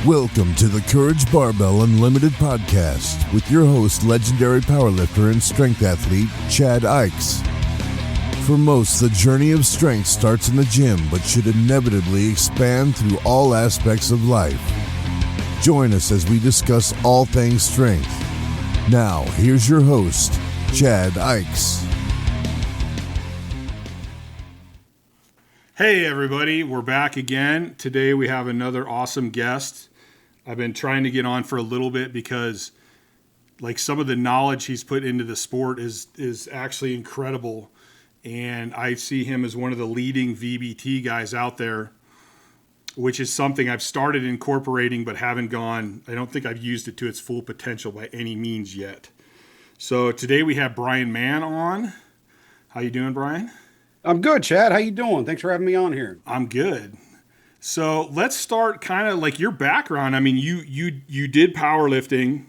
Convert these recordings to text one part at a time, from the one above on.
Welcome to the Courage Barbell Unlimited podcast with your host, legendary powerlifter and strength athlete, Chad Ikes. For most, the journey of strength starts in the gym, but should inevitably expand through all aspects of life. Join us as we discuss all things strength. Now, here's your host, Chad Ikes. Hey everybody, we're back again. Today we have another awesome guest. I've been trying to get on for a little bit because some of the knowledge he's put into the sport is actually incredible. And I see him as one of the leading VBT guys out there, which is something I've started incorporating but I don't think I've used it to its full potential by any means yet. So today we have Bryan Mann on. How you doing, Bryan? I'm good, Chad. How you doing? Thanks for having me on here. I'm good. So let's start kind of like your background. I mean, you did powerlifting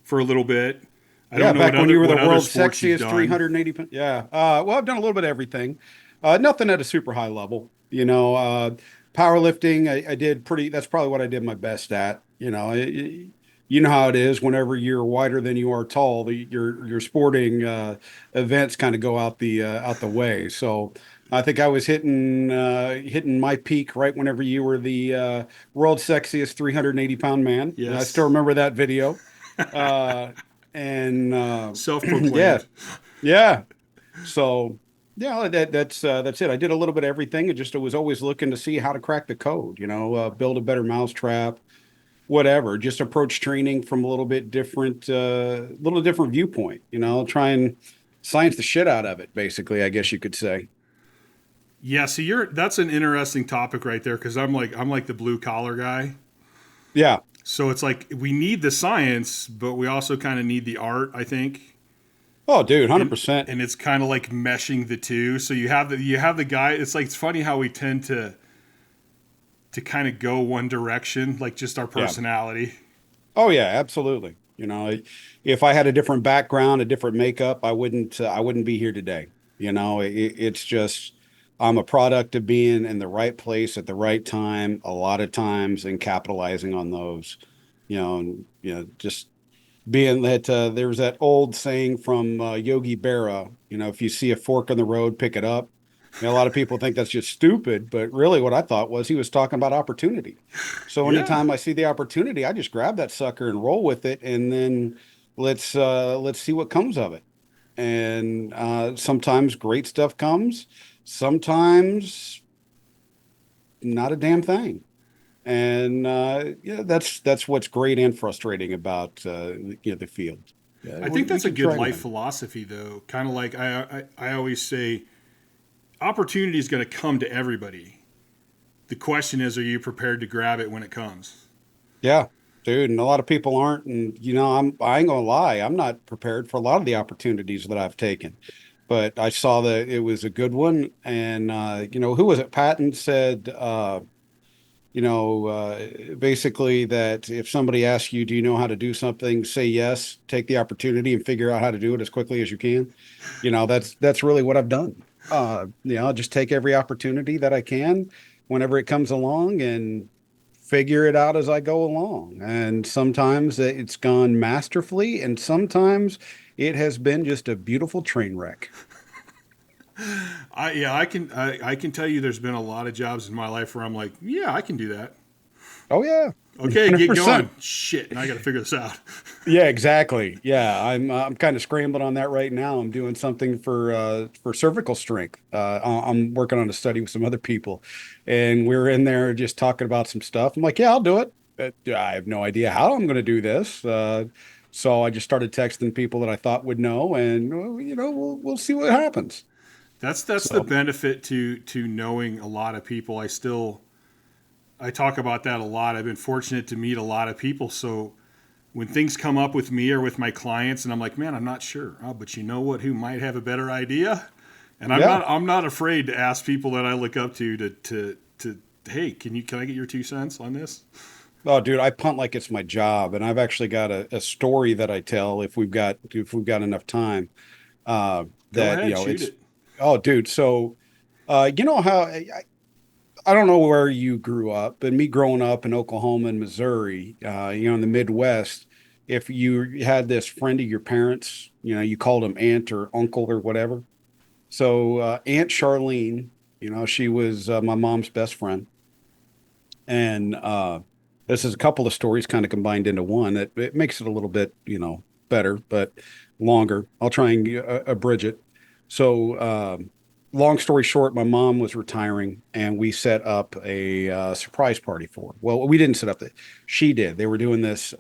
for a little bit. I don't know back when you were the world's sexiest 380 pounds. Yeah. Well, I've done a little bit of everything. Nothing at a super high level. Powerlifting, I did pretty. That's probably what I did my best at. You know how it is. Whenever you're wider than you are tall, your sporting events kind of go out the way. So I think I was hitting my peak right whenever you were the world's sexiest 380-pound man. Yes. And I still remember that video. Self-proclaimed. Yeah. So yeah, that's it. I did a little bit of everything. I was always looking to see how to crack the code. Build a better mousetrap. Whatever, just approach training from a little different viewpoint, try and science the shit out of it, basically, I guess you could say. Yeah. So that's an interesting topic right there. Cause I'm like the blue collar guy. Yeah. So it's like, we need the science, but we also kind of need the art, I think. Oh dude, 100%. And it's kind of like meshing the two. So you have the guy, it's funny how we tend to kind of go one direction, like just our personality. Yeah. Oh yeah, absolutely. If I had a different background, a different makeup, I wouldn't be here today. It's just, I'm a product of being in the right place at the right time, a lot of times, and capitalizing on those, just being that, there was that old saying from Yogi Berra, if you see a fork in the road, pick it up. A lot of people think that's just stupid, but really what I thought was he was talking about opportunity. So anytime I see the opportunity, I just grab that sucker and roll with it, and then let's see what comes of it. And sometimes great stuff comes, sometimes not a damn thing. And that's what's great and frustrating about the field. I think that's a good life philosophy, though. Kind of like I always say, opportunity is going to come to everybody. The question is, are you prepared to grab it when it comes? Yeah, dude. And a lot of people aren't. And, I ain't going to lie. I'm not prepared for a lot of the opportunities that I've taken. But I saw that it was a good one. And, who was it? Patton said, basically that if somebody asks you, do you know how to do something? Say yes, take the opportunity and figure out how to do it as quickly as you can. That's really what I've done. Just take every opportunity that I can whenever it comes along and figure it out as I go along. And sometimes it's gone masterfully, and sometimes it has been just a beautiful train wreck. I can tell you there's been a lot of jobs in my life where I'm like, yeah, I can do that. Oh yeah. Okay, 100%. Get going. Shit, now I got to figure this out. Yeah, exactly. Yeah, I'm kind of scrambling on that right now. I'm doing something for cervical strength. I'm working on a study with some other people, and we're in there just talking about some stuff. I'm like, yeah, I'll do it. I have no idea how I'm going to do this. So I just started texting people that I thought would know, and we'll see what happens. That's the benefit to knowing a lot of people. I talk about that a lot. I've been fortunate to meet a lot of people. So when things come up with me or with my clients and I'm like, man, I'm not sure. Oh, but you know what, who might have a better idea? And I'm not afraid to ask people that I look up to hey, can I get your 2 cents on this? Oh, dude, I punt like it's my job. And I've actually got a story that I tell if we've got enough time. Go ahead, shoot it. Oh, dude. So, how I don't know where you grew up, but me growing up in Oklahoma and Missouri, in the Midwest, if you had this friend of your parents, you called them aunt or uncle or whatever. So Aunt Charlene, she was my mom's best friend, and this is a couple of stories kind of combined into one. It makes it a little bit, better, but longer. I'll try and abridge it. So, long story short, my mom was retiring, and we set up a surprise party for her. Well, we didn't set up that; she did. They were doing this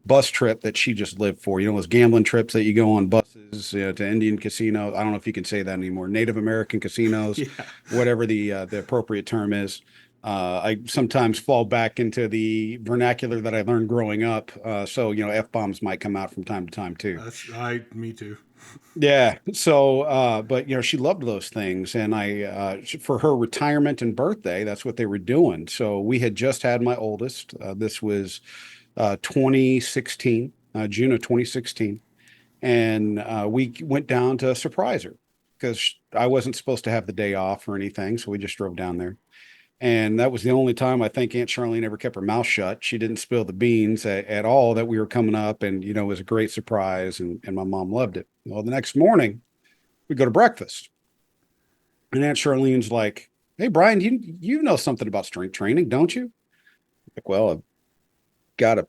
bus trip that she just lived for. Those gambling trips that you go on buses to Indian casinos. I don't know if you can say that anymore. Native American casinos, Yeah. whatever the appropriate term is. I sometimes fall back into the vernacular that I learned growing up. So, F-bombs might come out from time to time too. Me too. Yeah. So, but she loved those things, and for her retirement and birthday, that's what they were doing. So we had just had my oldest. This was 2016, June of 2016, and we went down to surprise her because I wasn't supposed to have the day off or anything. So we just drove down there. And that was the only time I think Aunt Charlene ever kept her mouth shut. She didn't spill the beans at all that we were coming up. And, it was a great surprise. And my mom loved it. Well, the next morning, we go to breakfast. And Aunt Charlene's like, "Hey, Bryan, you know something about strength training, don't you?" Like, well, I've got a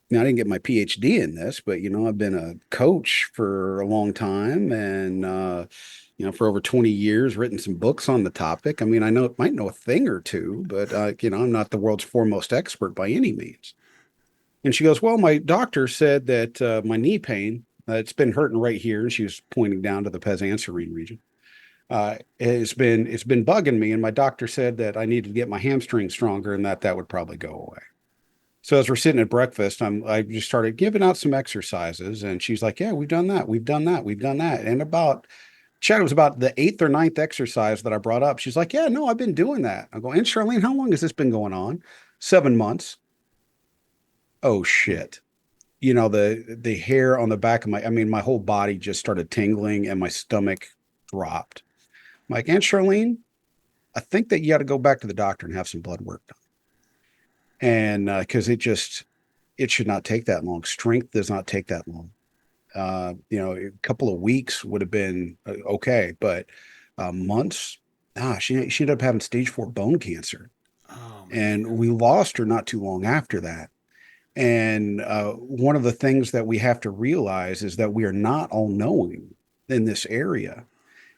now, I didn't get my PhD in this, but I've been a coach for a long time, and for over 20 years, written some books on the topic. I mean, might know a thing or two, but I'm not the world's foremost expert by any means. And she goes, "Well, my doctor said that my knee pain, it's been hurting right here." She was pointing down to the pes anserine region. It's been bugging me, and my doctor said that I needed to get my hamstring stronger, and that would probably go away. So as we're sitting at breakfast, I just started giving out some exercises, and she's like, "Yeah, we've done that, we've done that, we've done that." And Chad, it was about the eighth or ninth exercise that I brought up. She's like, "Yeah, no, I've been doing that." I go, "And Charlene, how long has this been going on?" 7 months. Oh shit! The hair on the back of my whole body just started tingling, and my stomach dropped. I'm like, "Aunt Charlene, I think that you got to go back to the doctor and have some blood work done." And because it should not take that long. Strength does not take that long. A couple of weeks would have been okay, but months. She ended up having stage 4 bone cancer, Oh man. and we lost her not too long after that. And one of the things that we have to realize is that we are not all knowing in this area.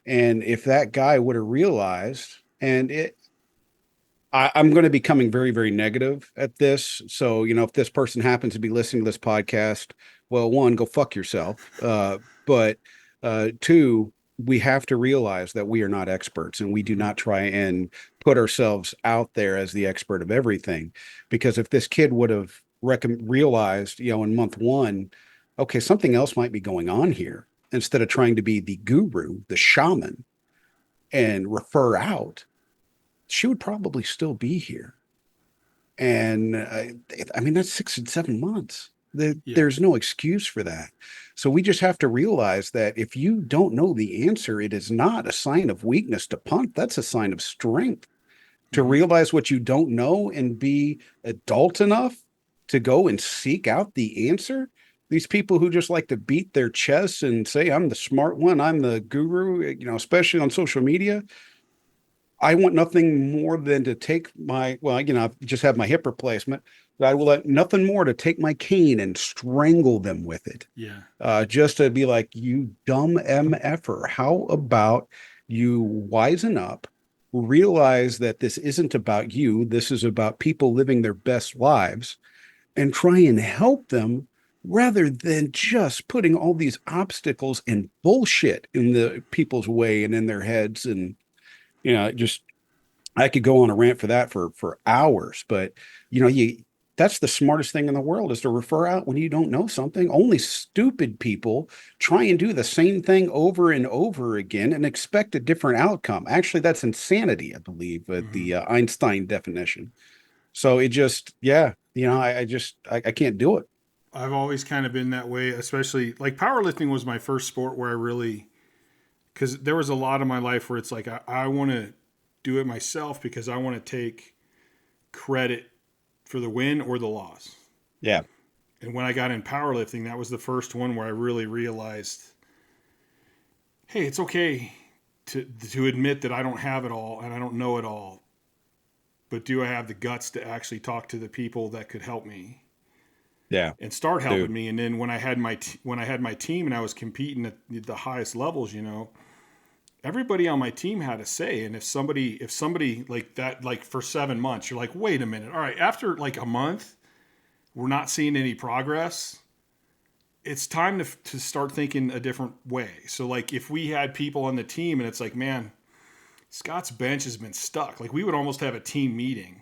And if that guy would have realized, I'm going to be coming very, very negative at this. So, if this person happens to be listening to this podcast, well, one, go fuck yourself. But two, we have to realize that we are not experts, and we do Mhm. not try and put ourselves out there as the expert of everything. Because if this kid would have realized, in month one, okay, something else might be going on here, instead of trying to be the guru, the shaman, and refer out, she would probably still be here. And that's 6 and 7 months. Yeah. There's no excuse for that. So we just have to realize that if you don't know the answer, it is not a sign of weakness to punt. That's a sign of strength to Hmm. realize what you don't know and be adult enough to go and seek out the answer. These people who just like to beat their chests and say, "I'm the smart one, I'm the guru," especially on social media. I want nothing more than to take I've just had my hip replacement, but I will let nothing more to take my cane and strangle them with it. Yeah. Just to be like, "You dumb MFer, how about you wisen up, realize that this isn't about you, this is about people living their best lives, and try and help them rather than just putting all these obstacles and bullshit in the people's way and in their heads." And just I could go on a rant for that for hours, but you that's the smartest thing in the world, is to refer out when you don't know something. Only stupid people try and do the same thing over and over again and expect a different outcome. Actually, that's insanity, I believe, with Hmm. the Einstein definition. So it just, yeah, I can't do it. I've always kind of been that way, especially like powerlifting was my first sport where I really, because there was a lot of my life where it's like I want to do it myself because I want to take credit for the win or the loss. Yeah. And when I got in powerlifting, that was the first one where I really realized, hey, it's okay to admit that I don't have it all and I don't know it all. But do I have the guts to actually talk to the people that could help me? Yeah. And start helping Dude. me. And then when I had my team and I was competing at the highest levels, everybody on my team had a say. And if somebody like that, like for 7 months, you're like, wait a minute, all right, after like a month, we're not seeing any progress. It's time to start thinking a different way. So like if we had people on the team and it's like, man, Scott's bench has been stuck. Like we would almost have a team meeting.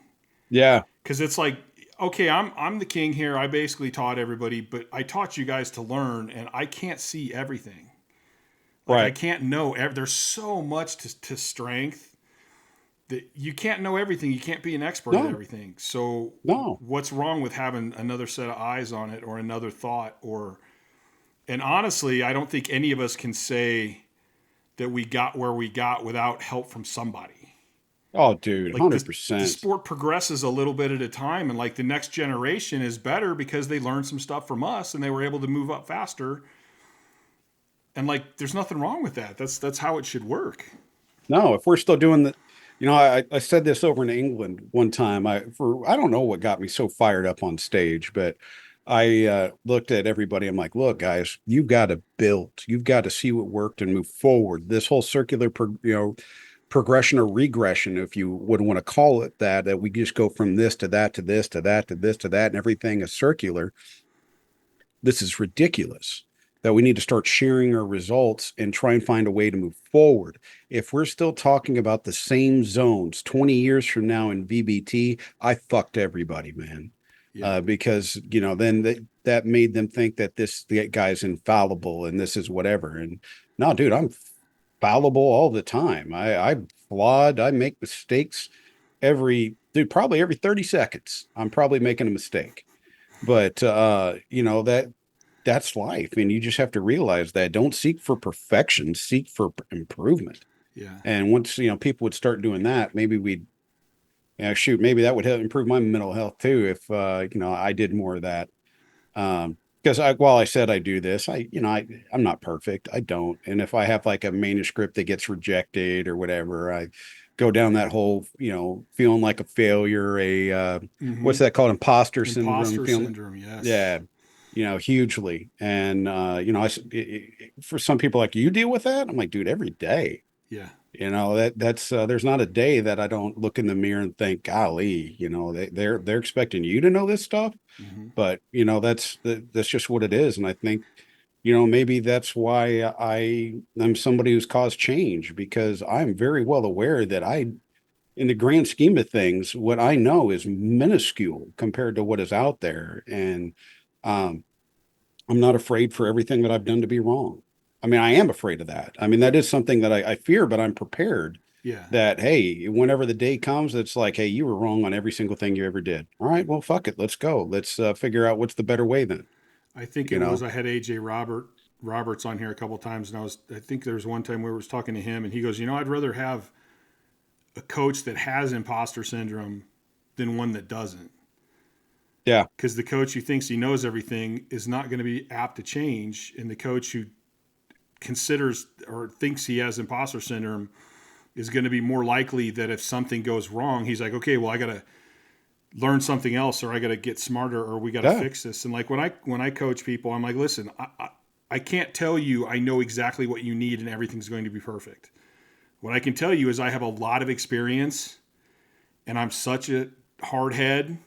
Yeah. Because it's like, okay, I'm the king here. I basically taught everybody, but I taught you guys to learn, and I can't see everything. Like Right. I can't know. There's so much to strength that you can't know everything. You can't be an expert at No. everything. So No. what's wrong with having another set of eyes on it or another thought? And honestly, I don't think any of us can say that we got where we got without help from somebody. Oh, dude, Like the 100%. sport progresses a little bit at a time, and like the next generation is better because they learned some stuff from us and they were able to move up faster. And like, there's nothing wrong with that. That's how it should work. No, if we're still doing the, I said this over in England one time. I don't know what got me so fired up on stage, but I looked at everybody. I'm like, look, guys, you've got to build. You've got to see what worked and move forward. This whole circular, progression or regression, if you would want to call it that we just go from this to that to this to that to this to that, and everything is circular. This is ridiculous. That we need to start sharing our results and try and find a way to move forward. If we're still talking about the same zones 20 years from now in VBT, I fucked everybody, man. Yeah. Because then that made them think that the guy's infallible and this is whatever. And no, dude, I'm fallible all the time. I'm flawed. I make mistakes probably every 30 seconds. I'm probably making a mistake. But that's life. And you just have to realize that. Don't seek for perfection, seek for improvement. Yeah. And once, people would start doing that, maybe maybe that would help improve my mental health too. If, I did more of that. Because while I said I do this, I'm not perfect. I don't. And if I have like a manuscript that gets rejected or whatever, I go down that whole, feeling like a failure, what's that called? Imposter Imposter syndrome. syndrome. Yes. Yeah. Hugely. And, for some people like, you deal with that? I'm like, dude, every day. Yeah. That's there's not a day that I don't look in the mirror and think, golly, they're expecting you to know this stuff. Mm-hmm. But that's just what it is. And I think, maybe that's why I'm somebody who's caused change, because I'm very well aware that in the grand scheme of things, what I know is minuscule compared to what is out there. And I'm not afraid for everything that I've done to be wrong. I mean, I am afraid of that. I mean, that is something that I fear, but I'm prepared. Yeah. That, hey, whenever the day comes, it's like, hey, you were wrong on every single thing you ever did. All right, well, fuck it. Let's go. Let's figure out what's the better way then. I think I had AJ Roberts on here a couple of times, and I think there was one time where I was talking to him, and he goes, I'd rather have a coach that has imposter syndrome than one that doesn't. Yeah. Because the coach who thinks he knows everything is not going to be apt to change, and the coach who considers or thinks he has imposter syndrome is going to be more likely that if something goes wrong, he's like, okay, well, I got to learn something else, or I got to get smarter, or we got to fix this. And like when I coach people, I'm like, listen, I can't tell you I know exactly what you need and everything's going to be perfect. What I can tell you is I have a lot of experience, and I'm such a hard head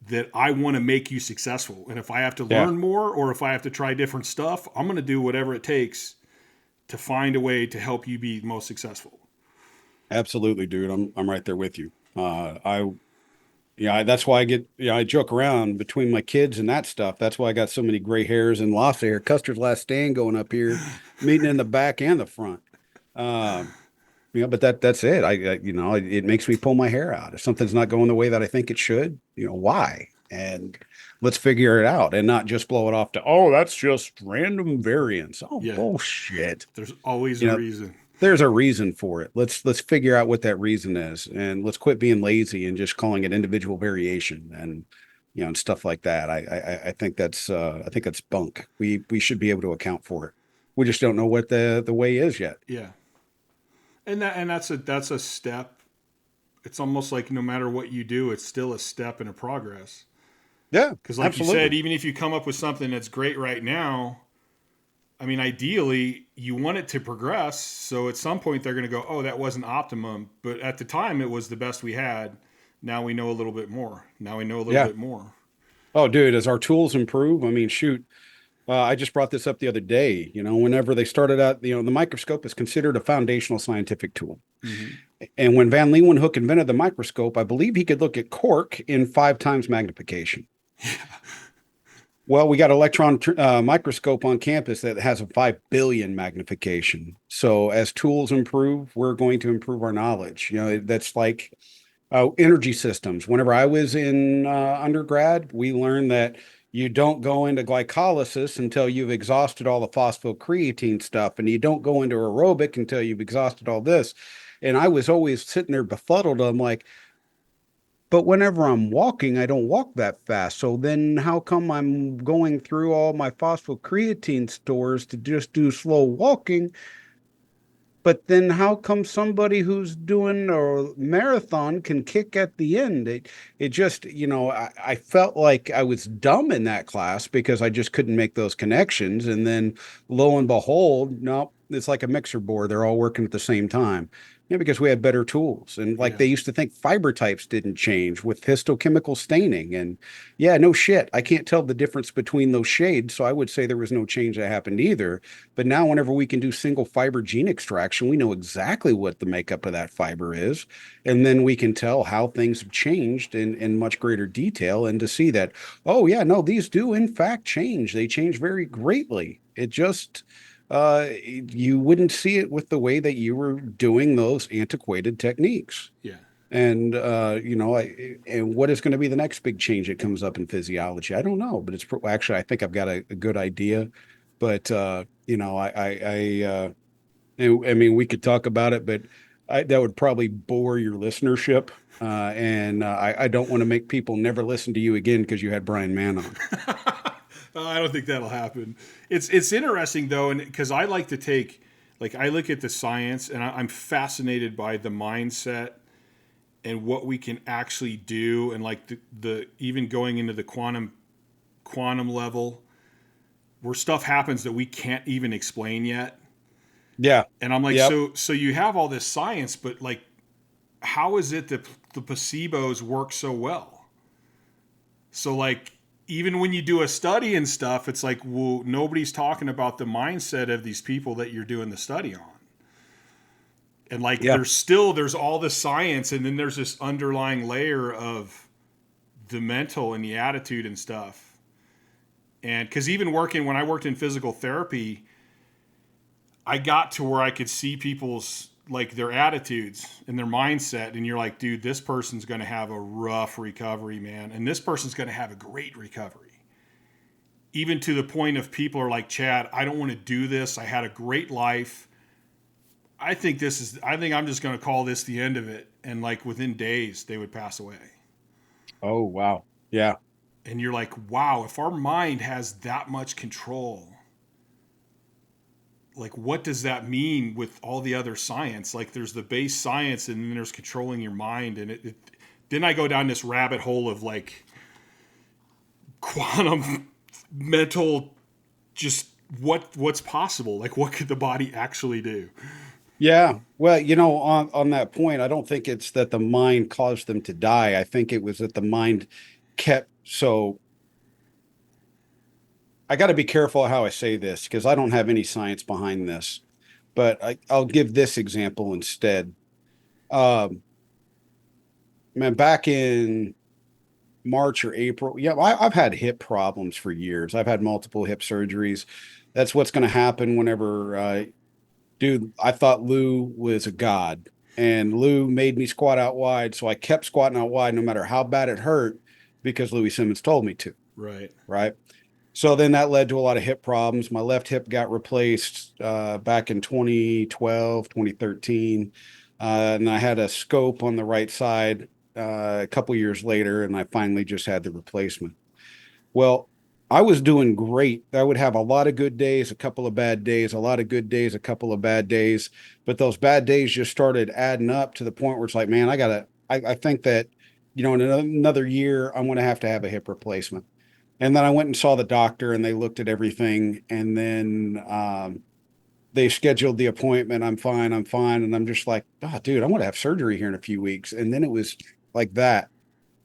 that I want to make you successful. And if I have to learn more, or if I have to try different stuff, I'm going to do whatever it takes to find a way to help you be most successful. Absolutely, dude. I'm right there with you. That's why I joke around between my kids and that stuff. That's why I got so many gray hairs and lost hair. Custer's Last Stand going up here, meeting in the back and the front. But that's it. It makes me pull my hair out. If something's not going the way that I think it should, why? And let's figure it out and not just blow it off to, oh, that's just random variance. Oh, yeah. Bullshit. There's always a reason. there's a reason for it. Let's figure out what that reason is, and let's quit being lazy and just calling it individual variation and and stuff like that. I think that's bunk. We should be able to account for it. We just don't know what the way is yet. Yeah. And that's a step. It's almost like no matter what you do, it's still a step in a progress. Yeah, Because, like you absolutely. said, even if you come up with something that's great right now, I mean, ideally, you want it to progress. So at some point, they're going to go, oh, that wasn't optimum. But at the time, it was the best we had. Now we know a little bit more. Now we know a little Yeah. bit more. Oh, dude, as our tools improve, I mean, shoot. I just brought this up the other day. Whenever they started out, the microscope is considered a foundational scientific tool. Mm-hmm. And when Van Leeuwenhoek invented the microscope, I believe he could look at cork in 5 times magnification. Well, we got an electron microscope on campus that has a 5 billion magnification. So as tools improve, we're going to improve our knowledge. That's like energy systems. Whenever I was in undergrad, we learned that you don't go into glycolysis until you've exhausted all the phosphocreatine stuff, and you don't go into aerobic until you've exhausted all this. And I was always sitting there befuddled. I'm like, but whenever I'm walking, I don't walk that fast. So then how come I'm going through all my phosphocreatine stores to just do slow walking? But then how come somebody who's doing a marathon can kick at the end? It just, I felt like I was dumb in that class because I just couldn't make those connections. And then lo and behold, no, it's like a mixer board. They're all working at the same time. Because we had better tools. And like Yeah. they used to think fiber types didn't change with histochemical staining. And yeah, no shit. I can't tell the difference between those shades. So I would say there was no change that happened either. But now, whenever we can do single fiber gene extraction, we know exactly what the makeup of that fiber is. And then we can tell how things have changed in much greater detail. And to see that, oh, yeah, no, these do in fact change. They change very greatly. It just, you wouldn't see it with the way that you were doing those antiquated techniques. Yeah. And and what is going to be the next big change that comes up in physiology? I don't know, but actually I think I've got a good idea. But I mean, we could talk about it, but that would probably bore your listenership. And I don't want to make people never listen to you again because you had Bryan Mann on. I don't think that'll happen. It's interesting though, and because I like to take, like, I look at the science and I'm fascinated by the mindset and what we can actually do, and like the even going into the quantum level where stuff happens that we can't even explain yet. Yeah. And I'm like, Yep. so you have all this science, but like, how is it that the placebos work so well? So like, even when you do a study and stuff, it's like, well, nobody's talking about the mindset of these people that you're doing the study on. And like, Yeah. there's all the science, and then there's this underlying layer of the mental and the attitude and stuff. And because even when I worked in physical therapy, I got to where I could see people's, like, their attitudes and their mindset. And you're like, dude, this person's going to have a rough recovery, man. And this person's going to have a great recovery. Even to the point of people are like, Chad, I don't want to do this. I had a great life. I think I'm just going to call this the end of it. And like within days, they would pass away. Oh, wow. Yeah. And you're like, wow, if our mind has that much control, like, what does that mean with all the other science? Like, there's the base science, and then there's controlling your mind. And then I go down this rabbit hole of like quantum mental, just what's possible. Like, what could the body actually do? Yeah. Well, on that point, I don't think it's that the mind caused them to die. I think it was that the mind kept so. I got to be careful how I say this because I don't have any science behind this, but I'll give this example instead. Um, Man, back in March or April, yeah, I've had hip problems for years. I've had multiple hip surgeries. That's what's going to happen whenever, dude, I thought Lou was a god, and Lou made me squat out wide. So I kept squatting out wide no matter how bad it hurt because Louis Simmons told me to, Right. right? So then that led to a lot of hip problems. My left hip got replaced back in 2012, 2013. And I had a scope on the right side a couple years later, and I finally just had the replacement. Well, I was doing great. I would have a lot of good days, a couple of bad days, a lot of good days, a couple of bad days. But those bad days just started adding up to the point where it's like, man, I think that, in another year, I'm going to have a hip replacement. And then I went and saw the doctor and they looked at everything. And then they scheduled the appointment. I'm fine. I'm fine. And I'm just like, oh, dude, I'm going to have surgery here in a few weeks. And then it was like that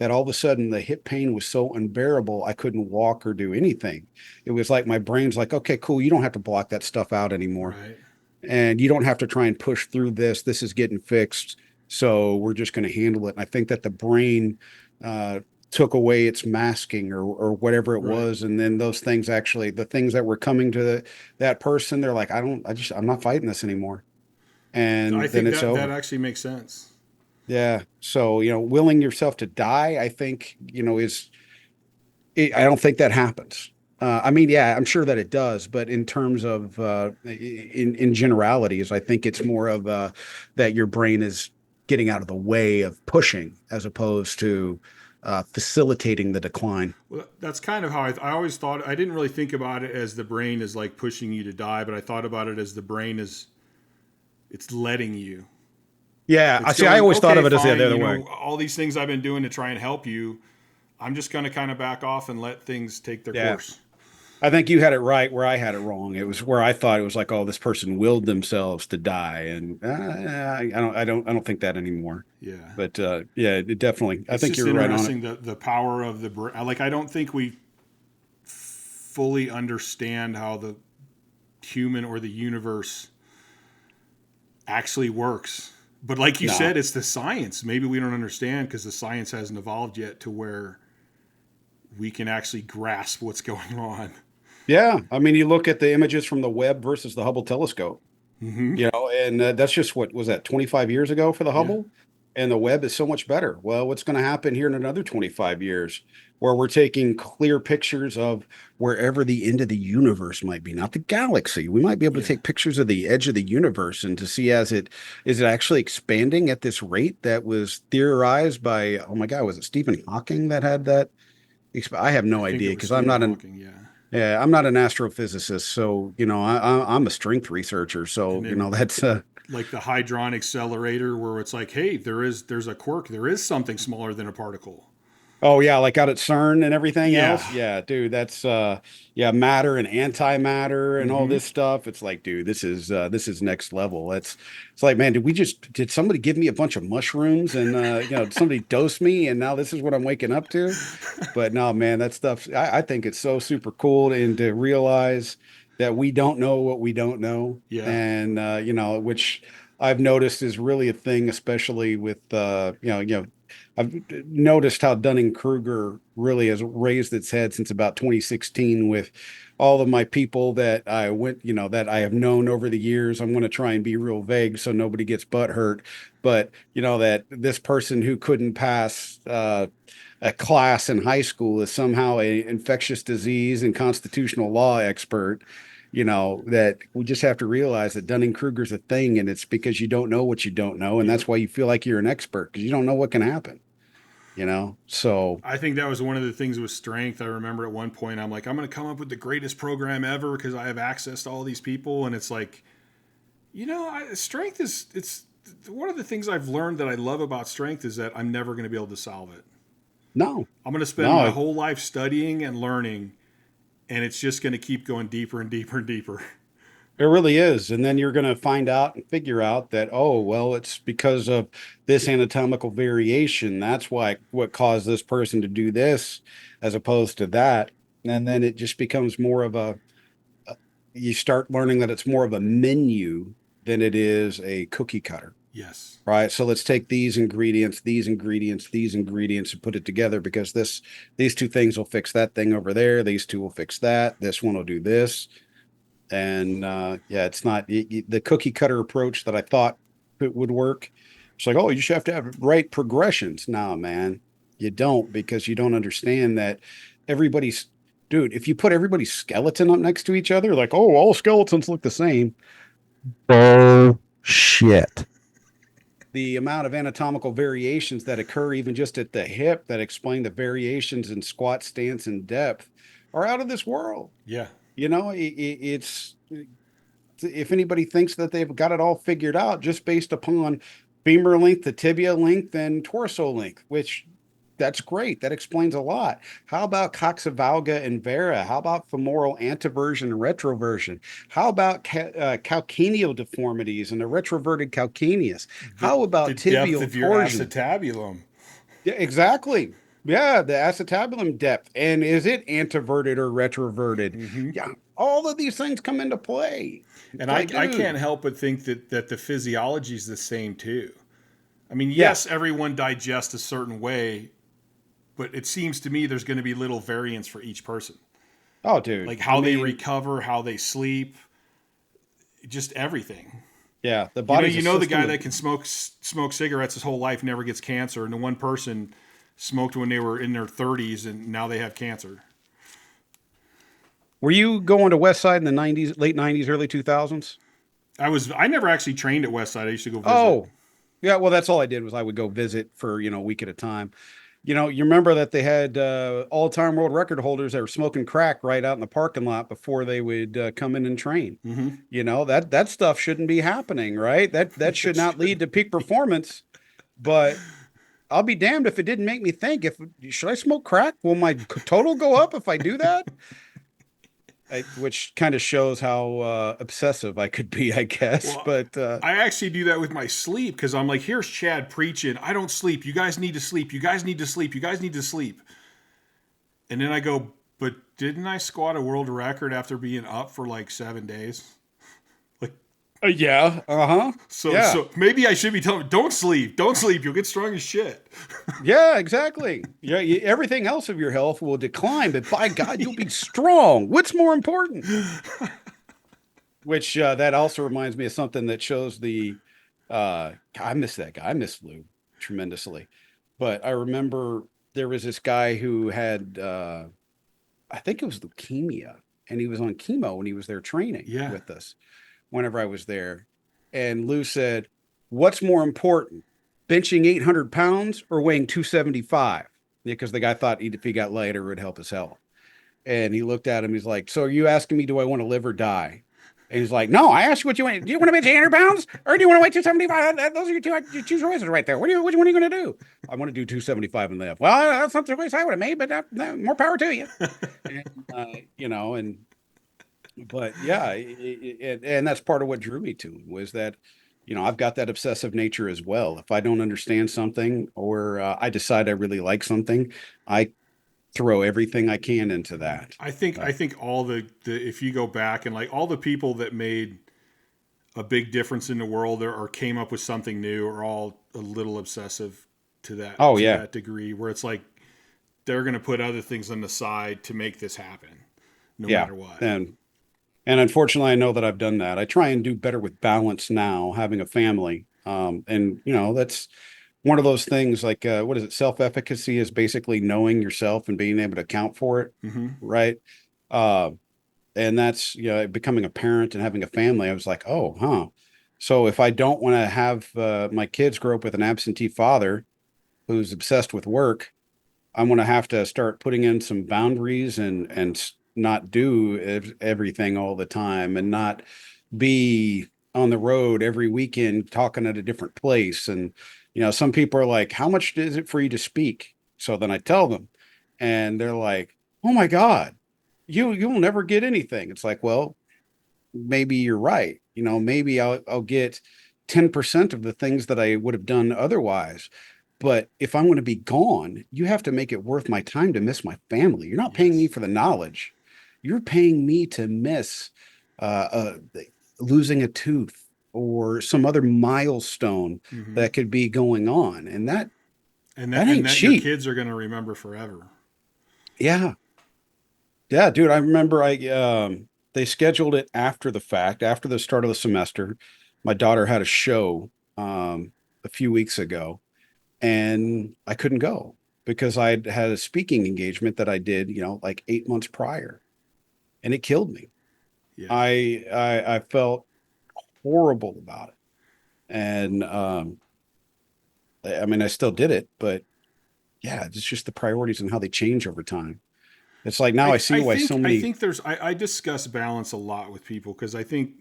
all of a sudden the hip pain was so unbearable, I couldn't walk or do anything. It was like my brain's like, okay, cool. You don't have to block that stuff out anymore. Right. And you don't have to try and push through this. This is getting fixed. So we're just going to handle it. And I think that the brain took away its masking or whatever it Right. was. And then those things actually, the things that were coming to that person, they're like, I'm not fighting this anymore. I And then think it's that over. actually makes sense. Yeah. So, willing yourself to die, I think, I don't think that happens. I mean, yeah, I'm sure that it does, but in terms of in generalities, I think it's more of that your brain is getting out of the way of pushing as opposed to facilitating the decline. Well, that's kind of how I always thought. I didn't really think about it as the brain is like pushing you to die, but I thought about it as the brain is it's letting you. Yeah, I It's see. I going, always thought okay, of it as the fine. other way. All these things I've been doing to try and help you, I'm just going to kind of back off and let things take their Yeah. course. I think you had it right where I had it wrong. It was where I thought it was like, oh, this person willed themselves to die, and I don't think that anymore. Yeah. But yeah, it definitely. I It's think just you're right on it. interesting the power of the brain. Like I don't think we fully understand how the human or the universe actually works. But like you No. said, it's the science. Maybe we don't understand because the science hasn't evolved yet to where we can actually grasp what's going on. Yeah, I mean, you look at the images from the Webb versus the Hubble telescope. Mm-hmm. And that's just what was that 25 years ago for the Yeah. Hubble, and the Webb is so much better. Well, what's going to happen here in another 25 years, where we're taking clear pictures of wherever the end of the universe might be, not the galaxy. We might be able to Yeah. take pictures of the edge of the universe and to see as it is it actually expanding at this rate that was theorized by, oh my God, was it Stephen Hawking that had that? I have I no think idea it was because I'm Stephen not an Hawking. Yeah. yeah, I'm not an astrophysicist, so I'm a strength researcher, And so then that's like the hadron accelerator where it's like, hey, there's a quirk. There is something smaller than a particle. oh yeah, like out at CERN and everything Yeah. else. Yeah, dude, that's yeah, matter and antimatter and all Mm-hmm. this stuff. It's like, dude, this is next level. It's like, man, did somebody give me a bunch of mushrooms and did somebody dose me and now this is what I'm waking up to? But no, man, that stuff I think it's so super cool and to realize that we don't know what we don't know. Yeah. And which I've noticed is really a thing, especially with I've noticed how Dunning-Kruger really has raised its head since about 2016 with all of my people that that I have known over the years. I'm going to try and be real vague so nobody gets butt hurt. But, that this person who couldn't pass a class in high school is somehow a infectious disease and constitutional law expert. That we just have to realize that Dunning-Kruger's a thing, and it's because you don't know what you don't know, and Yep. that's why you feel like you're an expert because you don't know what can happen. So I think that was one of the things with strength. I remember at one point, I'm like, I'm going to come up with the greatest program ever because I have access to all these people. And it's like, strength it's one of the things I've learned that I love about strength is that I'm never going to be able to solve it. no, I'm going to spend my no, whole life studying and learning, and it's just going to keep going deeper and deeper and deeper. it really is. And then you're going to find out and figure out that, oh, well, it's because of this anatomical variation. That's why what caused this person to do this as opposed to that. And then it just becomes more of you start learning that it's more of a menu than it is a cookie cutter. Yes. Right. So let's take these ingredients, and put it together because these two things will fix that thing over there. These two will fix that. This one will do this. And yeah, it's not the cookie cutter approach that I thought it would work. It's like, oh, you should have to have right progressions. No, man, you don't because you don't understand that everybody's. Dude, if you put everybody's skeleton up next to each other, like, oh, all skeletons look the same. Bullshit. The amount of anatomical variations that occur even just at the hip that explain the variations in squat, stance, and depth are out of this world. Yeah. It's if anybody thinks that they've got it all figured out just based upon femur length, the tibia length, and torso length, which that's great. That explains a lot. How about coxavalga and vera? How about femoral anteversion and retroversion? How about calcaneal deformities and the retroverted calcaneus? How The about depth tibial of your torsion? acetabulum. Yeah, exactly. Yeah, the acetabulum depth. And is it anteverted or retroverted? Hmm. Yeah, all of these things come into play. And It's I, like, I can't dude, help but think that the physiology is the same too. I mean, yeah. yes, everyone digests a certain way, but it seems to me there's going to be little variance for each person. Oh, dude. Like I how they mean, recover, how they sleep, just everything. yeah, the You know, body's a you know the system guy of, that can smoke cigarettes his whole life never gets cancer, and the one person smoked when they were in their 30s and now they have cancer. were you going to West Side in the 90s, late 90s, early 2000s? I never actually trained at Westside. I used to go visit. Oh, yeah. Well, that's all I did was I would go visit for, a week at a time. You remember that they had all-time world record holders that were smoking crack right out in the parking lot before they would come in and train. Mm-hmm. That stuff shouldn't be happening, right? That should It not lead should. to peak performance. But I'll be damned if it didn't make me think, if should I smoke crack? Will my total go up if I do that? Which kind of shows how obsessive I could be, I guess. Well, But I actually do that with my sleep because I'm like, here's Chad preaching. I don't sleep. You guys need to sleep. You guys need to sleep. You guys need to sleep. And then I go, but didn't I squat a world record after being up for like 7 days? Like, yeah, uh-huh. so Yeah. so maybe I should be telling him, don't sleep. Don't sleep. You'll get strong as shit. Yeah, exactly. Yeah, everything else of your health will decline, but by God, you'll be strong. What's more important? Which that also reminds me of something that shows I miss that guy. I miss Lou tremendously. But I remember there was this guy who had I think it was leukemia, and he was on chemo when he was there training Yeah. with us whenever I was there. And Lou said, what's more important, benching 800 pounds or weighing 275? Yeah, because the guy thought if he got lighter, it would help his health. And he looked at him. He's like, so are you asking me, do I want to live or die? And he's like, no, I asked you what you want. Do you want to bench 800 pounds or do you want to weigh 275? Those are your two choices right there. Which one are you going to do? I want to do 275 and live. Well, that's not the choice I would have made, but more power to you. And, but yeah, and that's part of what drew me to him was that, I've got that obsessive nature as well. If I don't understand something or I decide I really like something, I throw everything I can into that. I think all the if you go back and like all the people that made a big difference in the world or came up with something new are all a little obsessive to that Oh to yeah, that degree where it's like they're going to put other things on the side to make this happen no yeah, matter what. and unfortunately, I know that I've done that. I try and do better with balance now, having a family. And that's one of those things like what is it? Self-efficacy is basically knowing yourself and being able to account for it, Mm-hmm. right? Uh, and that's becoming a parent and having a family. I was like, oh, huh. So if I don't want to have my kids grow up with an absentee father who's obsessed with work, I'm going to have to start putting in some boundaries and not do everything all the time and not be on the road every weekend talking at a different place. And some people are like, how much is it for you to speak? So then I tell them, and they're like, oh my God, you'll never get anything. It's like, well, maybe you're right. Maybe I'll get 10% of the things that I would have done otherwise. But if I'm going to be gone, you have to make it worth my time to miss my family. You're not paying me Yes. for the knowledge. You're paying me to miss losing a tooth or some other milestone Mm-hmm. that could be going on. And that And that that and ain't that your cheap. kids are going to remember forever. Yeah. Yeah, dude, I remember they scheduled it after the fact, after the start of the semester. My daughter had a show a few weeks ago and I couldn't go because I'd had a speaking engagement that I did, like 8 months prior, and it killed me. Yeah. I felt horrible about it. And I mean, I still did it, but yeah, it's just the priorities and how they change over time. It's like now I see why so I many. think I discuss balance a lot with people because I think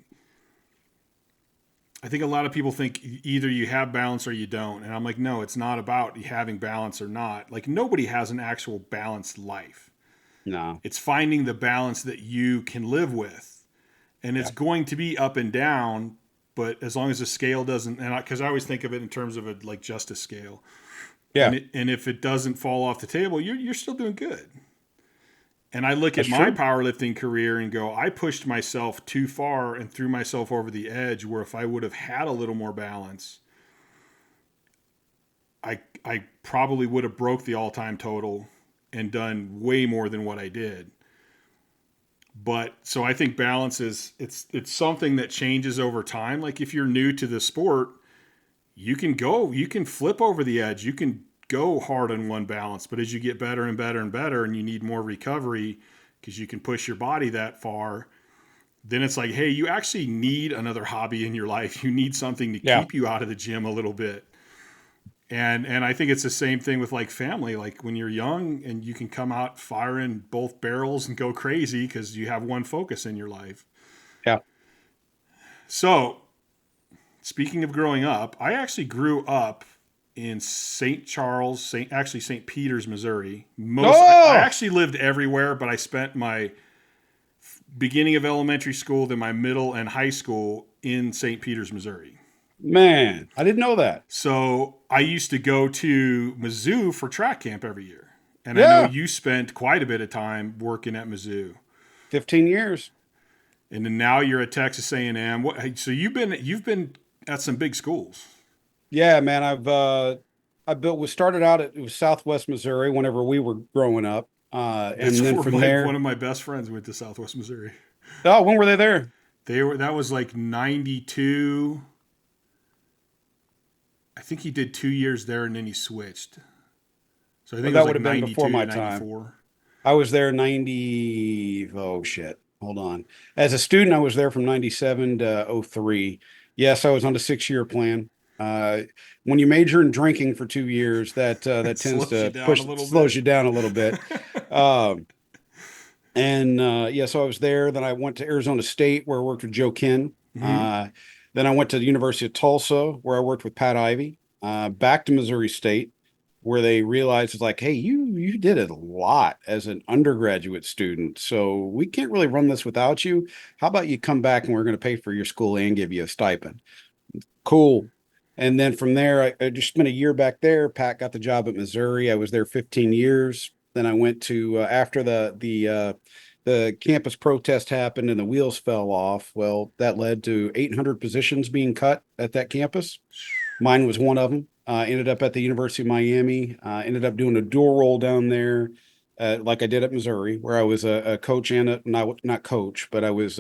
a lot of people think either you have balance or you don't. And I'm like, no, it's not about having balance or not. Like nobody has an actual balanced life. No. It's finding the balance that you can live with. And it's Yeah. going to be up and down, but as long as the scale doesn't, and because I always think of it in terms of a like justice scale, Yeah, and if it doesn't fall off the table, you're still doing good. And I look at that's my true. powerlifting career and go, I pushed myself too far and threw myself over the edge. Where if I would have had a little more balance, I probably would have broke the all time total and done way more than what I did. But so I think balance is it's something that changes over time. Like if you're new to the sport, you can flip over the edge, you can go hard on one balance. But as you get better and better and better, and you need more recovery because you can push your body that far, then it's like, hey, you actually need another hobby in your life. You need something to Yeah. keep you out of the gym a little bit. And I think it's the same thing with like family. Like when you're young and you can come out firing both barrels and go crazy because you have one focus in your life. Yeah. So speaking of growing up, I actually grew up in St. Charles, St. Peter's, Missouri. I Oh actually lived everywhere, but I spent my beginning of elementary school, then my middle and high school in St. Peter's, Missouri. man, I didn't know that. So I used to go to Mizzou for track camp every year. And I know Yeah, you spent quite a bit of time working at Mizzou. 15 years. And then now you're at Texas A&M. So you've been at some big schools. Yeah, man, we started out it was Southwest Missouri whenever we were growing up. That's And then where from one there, of my best friends went to Southwest Missouri. oh, when were they there? That was like 92. I think he did 2 years there and then he switched. So I Well, think it was that would like have been before 92 to my time. 94. I was there 90. Oh shit. Hold on. As a student, I was there from 97 to '03. Yes, I was on the 6-year plan. Uh, when you major in drinking for 2 years, that It tends slows you to down a push little slows bit. you down a little bit. Um, and yeah, so I was there. Then I went to Arizona State where I worked with Joe Ken. Mm-hmm. Then I went to the University of Tulsa where I worked with Pat Ivy. Back to Missouri State where they realized it's like, hey, you did it a lot as an undergraduate student, so we can't really run this without you. How about you come back and we're going to pay for your school and give you a stipend? Cool. And then from there, I just spent a year back there. Pat got the job at Missouri. I was there 15 years. Then I went to after the campus protest happened and the wheels fell off. Well, that led to 800 positions being cut at that campus. Mine was one of them. Ended up at the University of Miami. Ended up doing a dual role down there, like I did at Missouri, where I was a coach and not coach, but I was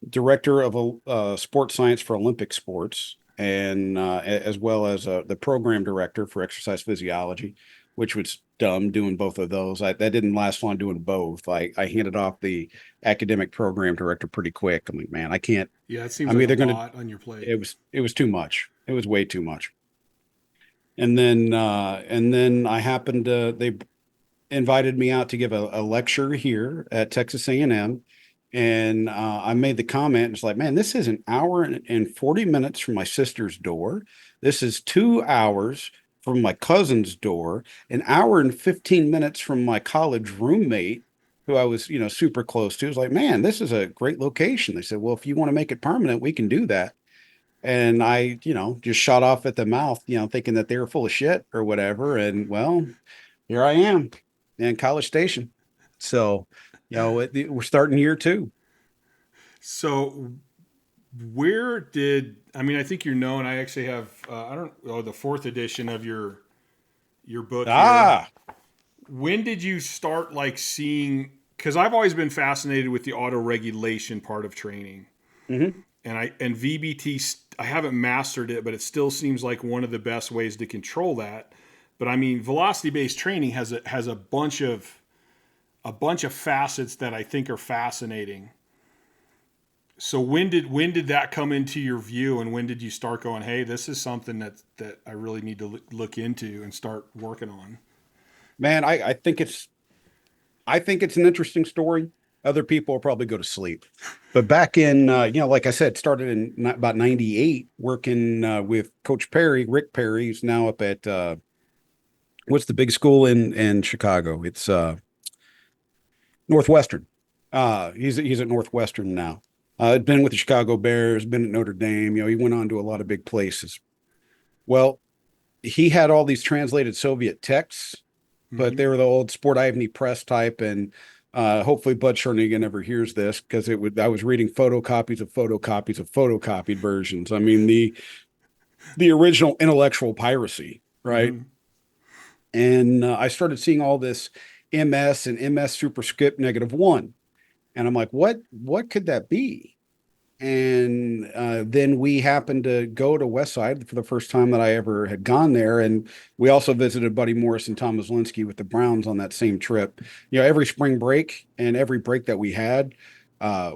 director of sports science for Olympic sports, and as well as the program director for exercise physiology, which was dumb doing both of those. That didn't last long doing both. I handed off the academic program director pretty quick. I'm like, man, I can't. Yeah, it seems I'm like a either going to. lot on your plate. It was too much. It was way too much. And then I happened to they invited me out to give a lecture here at Texas A&M. And I made the comment, it's like, man, this is an hour and 40 minutes from my sister's door. This is 2 hours from my cousin's door, an hour and 15 minutes from my college roommate, who I was, super close to. It's like, man, this is a great location. They said, well, if you want to make it permanent, we can do that. And I, just shot off at the mouth, thinking that they were full of shit or whatever. And well, here I am in College Station. So, we're starting year two. So where did I mean? I think you're known. I actually have I don't the fourth edition of your book here. Ah, When did you start like seeing? Because I've always been fascinated with the auto regulation part of training, hmm and VBT. I haven't mastered it, but it still seems like one of the best ways to control that. But I mean, velocity-based training has a bunch of facets that I think are fascinating. So when did that come into your view, and when did you start going, hey, this is something that I really need to look into and start working on? Man, I think it's an interesting story. Other people will probably go to sleep. But back in, like I said, started in about 98, working with Coach Perry, Rick Perry, who's now up at, what's the big school in Chicago? It's Northwestern. He's at Northwestern now. Been with the Chicago Bears, been at Notre Dame. He went on to a lot of big places. Well, he had all these translated Soviet texts, but they were the old Sport Ivany Press type. And hopefully Bud Schernigan never hears this, because I was reading photocopies of photocopies of photocopied versions. I mean, the original intellectual piracy, right? Mm-hmm. And I started seeing all this MS and MS superscript -1. And I'm like, what could that be? And then we happened to go to Westside for the first time that I ever had gone there. And we also visited Buddy Morris and Tom Oslinski with the Browns on that same trip. Every spring break and every break that we had,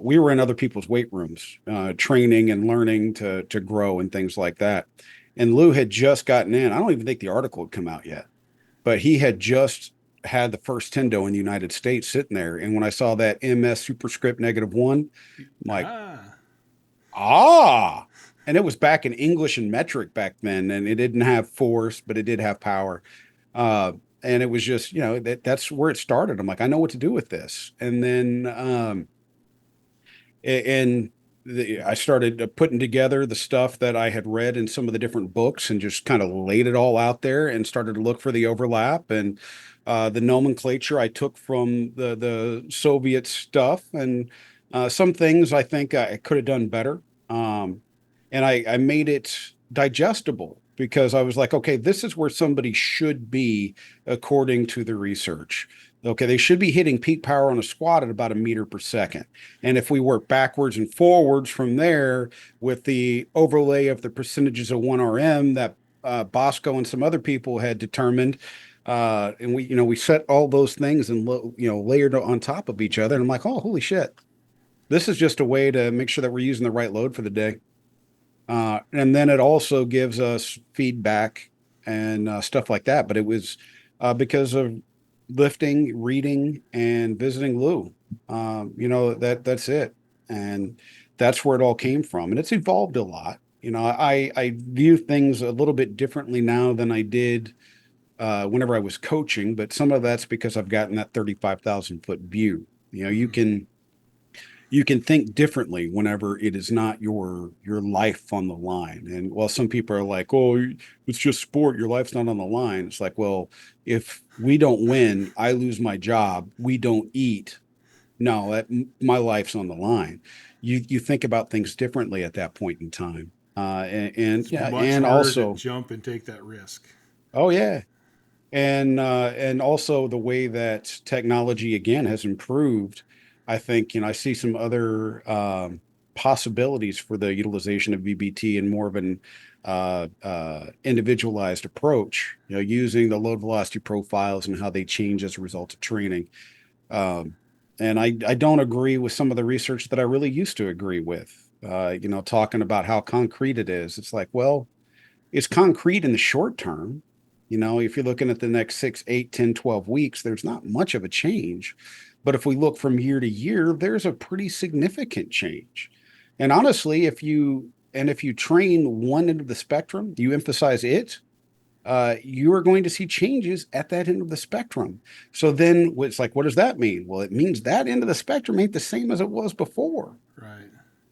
we were in other people's weight rooms, training and learning to grow and things like that. And Lou had just gotten in. I don't even think the article had come out yet, but he had just had the first Tendo in the United States sitting there. And when I saw that MS superscript -1, I'm like, and it was back in English and metric back then, and it didn't have force, but it did have power. And it was just, that's where it started. I'm like, I know what to do with this. And then, I started putting together the stuff that I had read in some of the different books and just kind of laid it all out there and started to look for the overlap. And the nomenclature I took from the Soviet stuff, and some things I think I could have done better. And I made it digestible, because I was like, okay, this is where somebody should be according to the research. Okay, they should be hitting peak power on a squat at about 1 meter per second. And if we work backwards and forwards from there with the overlay of the percentages of 1 RM that Bosco and some other people had determined, and we set all those things and layered on top of each other. And I'm like, oh, holy shit. This is just a way to make sure that we're using the right load for the day. And then it also gives us feedback and stuff like that. But it was because of lifting, reading, and visiting Lou. That's it. And that's where it all came from. And it's evolved a lot. I view things a little bit differently now than I did whenever I was coaching. But some of that's because I've gotten that 35,000-foot view. You can think differently whenever it is not your life on the line. And while some people are like, oh, it's just sport, your life's not on the line. It's like, well, if we don't win, I lose my job, we don't eat. No, my life's on the line. You think about things differently at that point in time. It's Yeah, much and harder also to jump and take that risk. oh yeah. And also the way that technology again has improved. I think, I see some other possibilities for the utilization of VBT and more of an individualized approach, using the load velocity profiles and how they change as a result of training. And I don't agree with some of the research that I really used to agree with, talking about how concrete it is. It's like, well, it's concrete in the short term. If you're looking at the next 6, 8, 10, 12 weeks, there's not much of a change. But if we look from year to year, there's a pretty significant change. And honestly, if you train one end of the spectrum, you emphasize it, you are going to see changes at that end of the spectrum. So then it's like, what does that mean? Well, it means that end of the spectrum ain't the same as it was before. Right.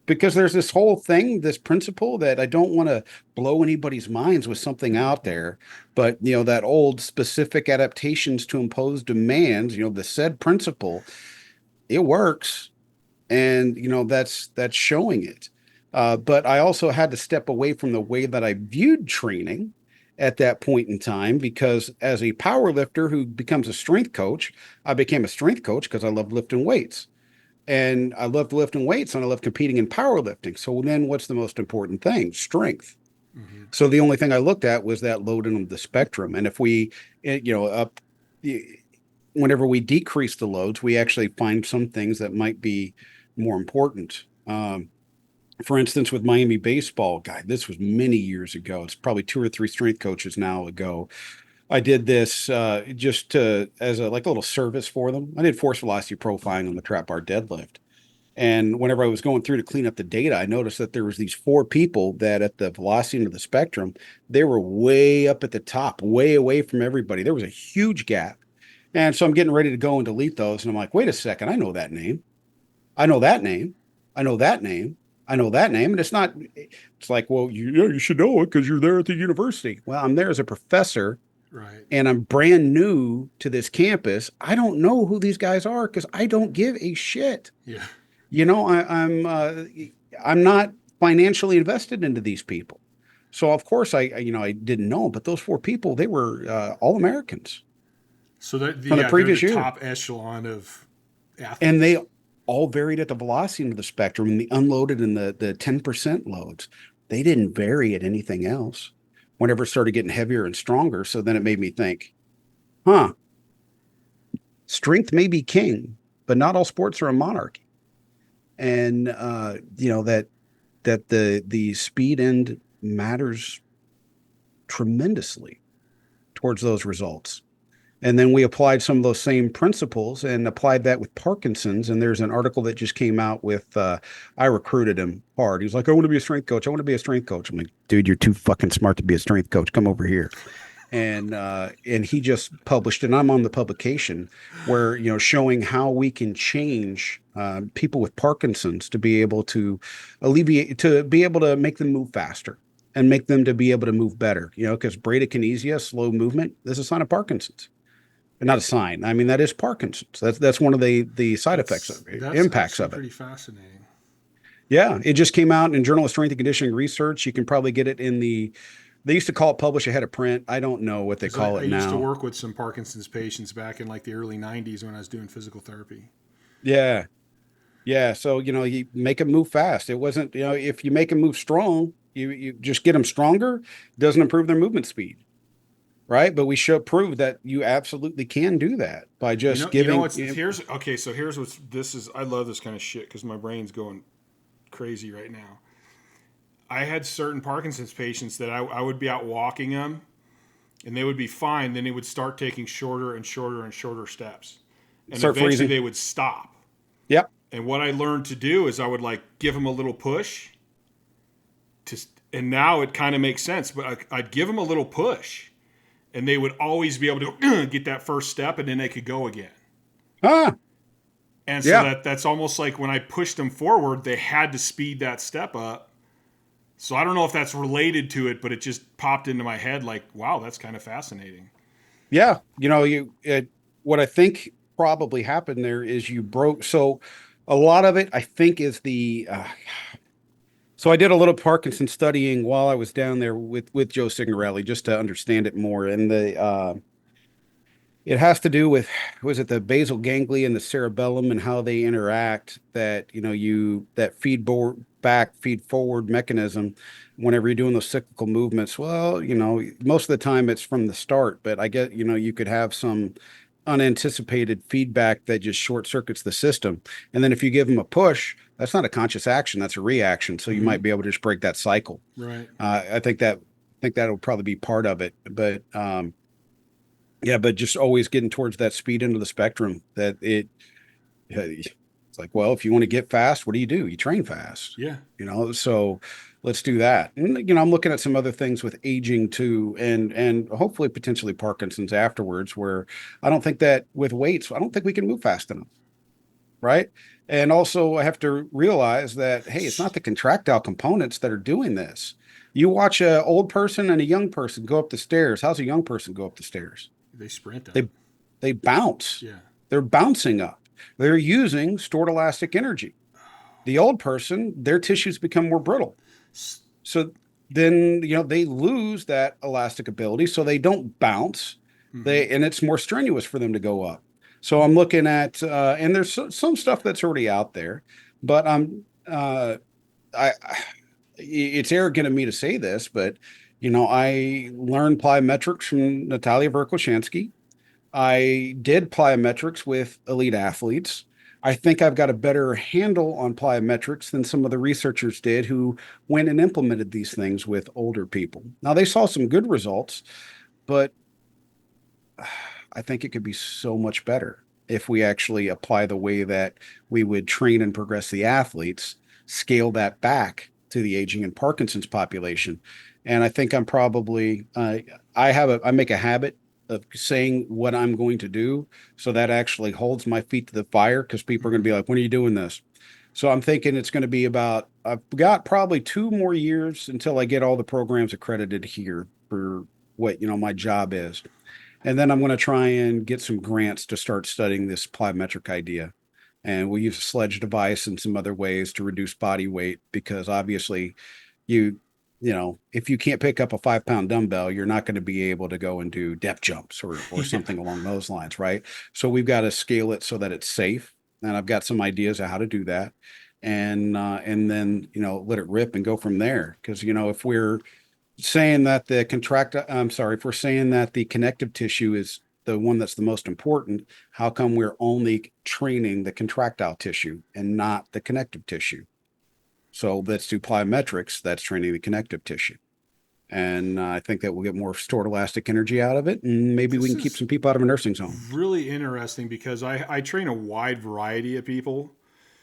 Because there's this whole thing, this principle that I don't want to blow anybody's minds with something out there, but that old specific adaptations to impose demands, the said principle, it works, and that's showing it. But I also had to step away from the way that I viewed training at that point in time, because as a power lifter who becomes a strength coach, I became a strength coach because I love lifting weights. And I loved lifting weights and I love competing in powerlifting. So then what's the most important thing? Strength. So the only thing I looked at was that load in the spectrum. And if we, up, whenever we decrease the loads, we actually find some things that might be more important. For instance, with Miami baseball, guy, this was many years ago. It's probably 2 or 3 strength coaches now ago. I did this just to, as a like a little service for them. I did force velocity profiling on the trap bar deadlift. And whenever I was going through to clean up the data, I noticed that there was these 4 people that at the velocity end of the spectrum, they were way up at the top, way away from everybody. There was a huge gap. And so I'm getting ready to go and delete those. And I'm like, wait a second, I know that name. I know that name. I know that name. I know that name. And it's like, well, you should know it because you're there at the university. Well, I'm there as a professor. Right. And I'm brand new to this campus. I don't know who these guys are because I don't give a shit. Yeah. I'm not financially invested into these people. So of course I didn't know, but those 4 people, they were all Americans. So that from the previous they're the year. top echelon of athletes. And they all varied at the velocity end of the spectrum, and the unloaded and the 10% loads. They didn't vary at anything else whenever it started getting heavier and stronger. So then it made me think, strength may be king, but not all sports are a monarchy. And that the speed end matters tremendously towards those results. And then we applied some of those same principles and applied that with Parkinson's. And there's an article that just came out with, I recruited him hard. He was like, I want to be a strength coach. I want to be a strength coach. I'm like, dude, you're too fucking smart to be a strength coach. Come over here. And he just published, and I'm on the publication where, showing how we can change people with Parkinson's to be able to alleviate, to be able to make them move faster and make them to be able to move better, because bradykinesia, slow movement, this is a sign of Parkinson's. Not a sign. I mean, that is Parkinson's. That's one of the side effects of it, impacts of it. Pretty fascinating. Yeah, it just came out in Journal of Strength and Conditioning Research. You can probably get it in they used to call it publish ahead of print. I don't know what they call it now. I used to work with some Parkinson's patients back in like the early 90s when I was doing physical therapy. Yeah. Yeah. So, you make them move fast. It wasn't, if you make them move strong, you just get them stronger, doesn't improve their movement speed. Right. But we should prove that you absolutely can do that by just giving. Here's what's this is. I love this kind of shit because my brain's going crazy right now. I had certain Parkinson's patients that I would be out walking them and they would be fine. Then they would start taking shorter and shorter and shorter steps. And eventually freezing. They would stop. Yep. And what I learned to do is I would give them a little push. And now it kind of makes sense. But I'd give them a little push. And they would always be able to get that first step, and then they could go again. And so that's almost like when I pushed them forward, they had to speed that step up. So I don't know if that's related to it, but it just popped into my head like, wow, that's kind of fascinating. Yeah. What I think probably happened there is you broke. So a lot of it, I think, is so I did a little Parkinson studying while I was down there with Joe Signorelli just to understand it more. And it has to do with, was it the basal ganglia and the cerebellum and how they interact, that, that feed back, feed forward mechanism whenever you're doing those cyclical movements. Well, most of the time it's from the start, but I get, you could have some unanticipated feedback that just short circuits the system. And then if you give them a push, that's not a conscious action, that's a reaction. So you might be able to just break that cycle. Right. I think that'll probably be part of it, but but just always getting towards that speed end of the spectrum, that it's like, well, if you want to get fast, what do? You train fast. Yeah. So let's do that. And, I'm looking at some other things with aging too, and hopefully potentially Parkinson's afterwards, where I don't think that with weights, I don't think we can move fast enough. Right. And also I have to realize that, hey, it's not the contractile components that are doing this. You watch an old person and a young person go up the stairs. How's a young person go up the stairs? They sprint up. They bounce. Yeah. They're bouncing up. They're using stored elastic energy. The old person, their tissues become more brittle. So then, they lose that elastic ability, so they don't bounce. And it's more strenuous for them to go up. So I'm looking at, and there's some stuff that's already out there, but it's arrogant of me to say this, but I learned plyometrics from Natalia Verkoshansky. I did plyometrics with elite athletes. I think I've got a better handle on plyometrics than some of the researchers did who went and implemented these things with older people. Now, they saw some good results, but I think it could be so much better if we actually apply the way that we would train and progress the athletes, scale that back to the aging and Parkinson's population. And I think I'm probably I make a habit of saying what I'm going to do, so that actually holds my feet to the fire because people are going to be like, "When are you doing this?" So I'm thinking it's going to be about I've got probably 2 more years until I get all the programs accredited here for what my job is. And then I'm going to try and get some grants to start studying this plyometric idea. And we'll use a sledge device and some other ways to reduce body weight because obviously you, if you can't pick up a 5 pound dumbbell, you're not going to be able to go and do depth jumps or Yeah. something along those lines, right? So we've got to scale it so that it's safe. And I've got some ideas of how to do that. And then, let it rip and go from there. Because, if we're saying that if we're saying that the connective tissue is the one that's the most important, how come we're only training the contractile tissue and not the connective tissue? So let's do plyometrics. That's training the connective tissue. And I think that we'll get more stored elastic energy out of it. And maybe we This can keep is some people out of a nursing home. really interesting because I train a wide variety of people,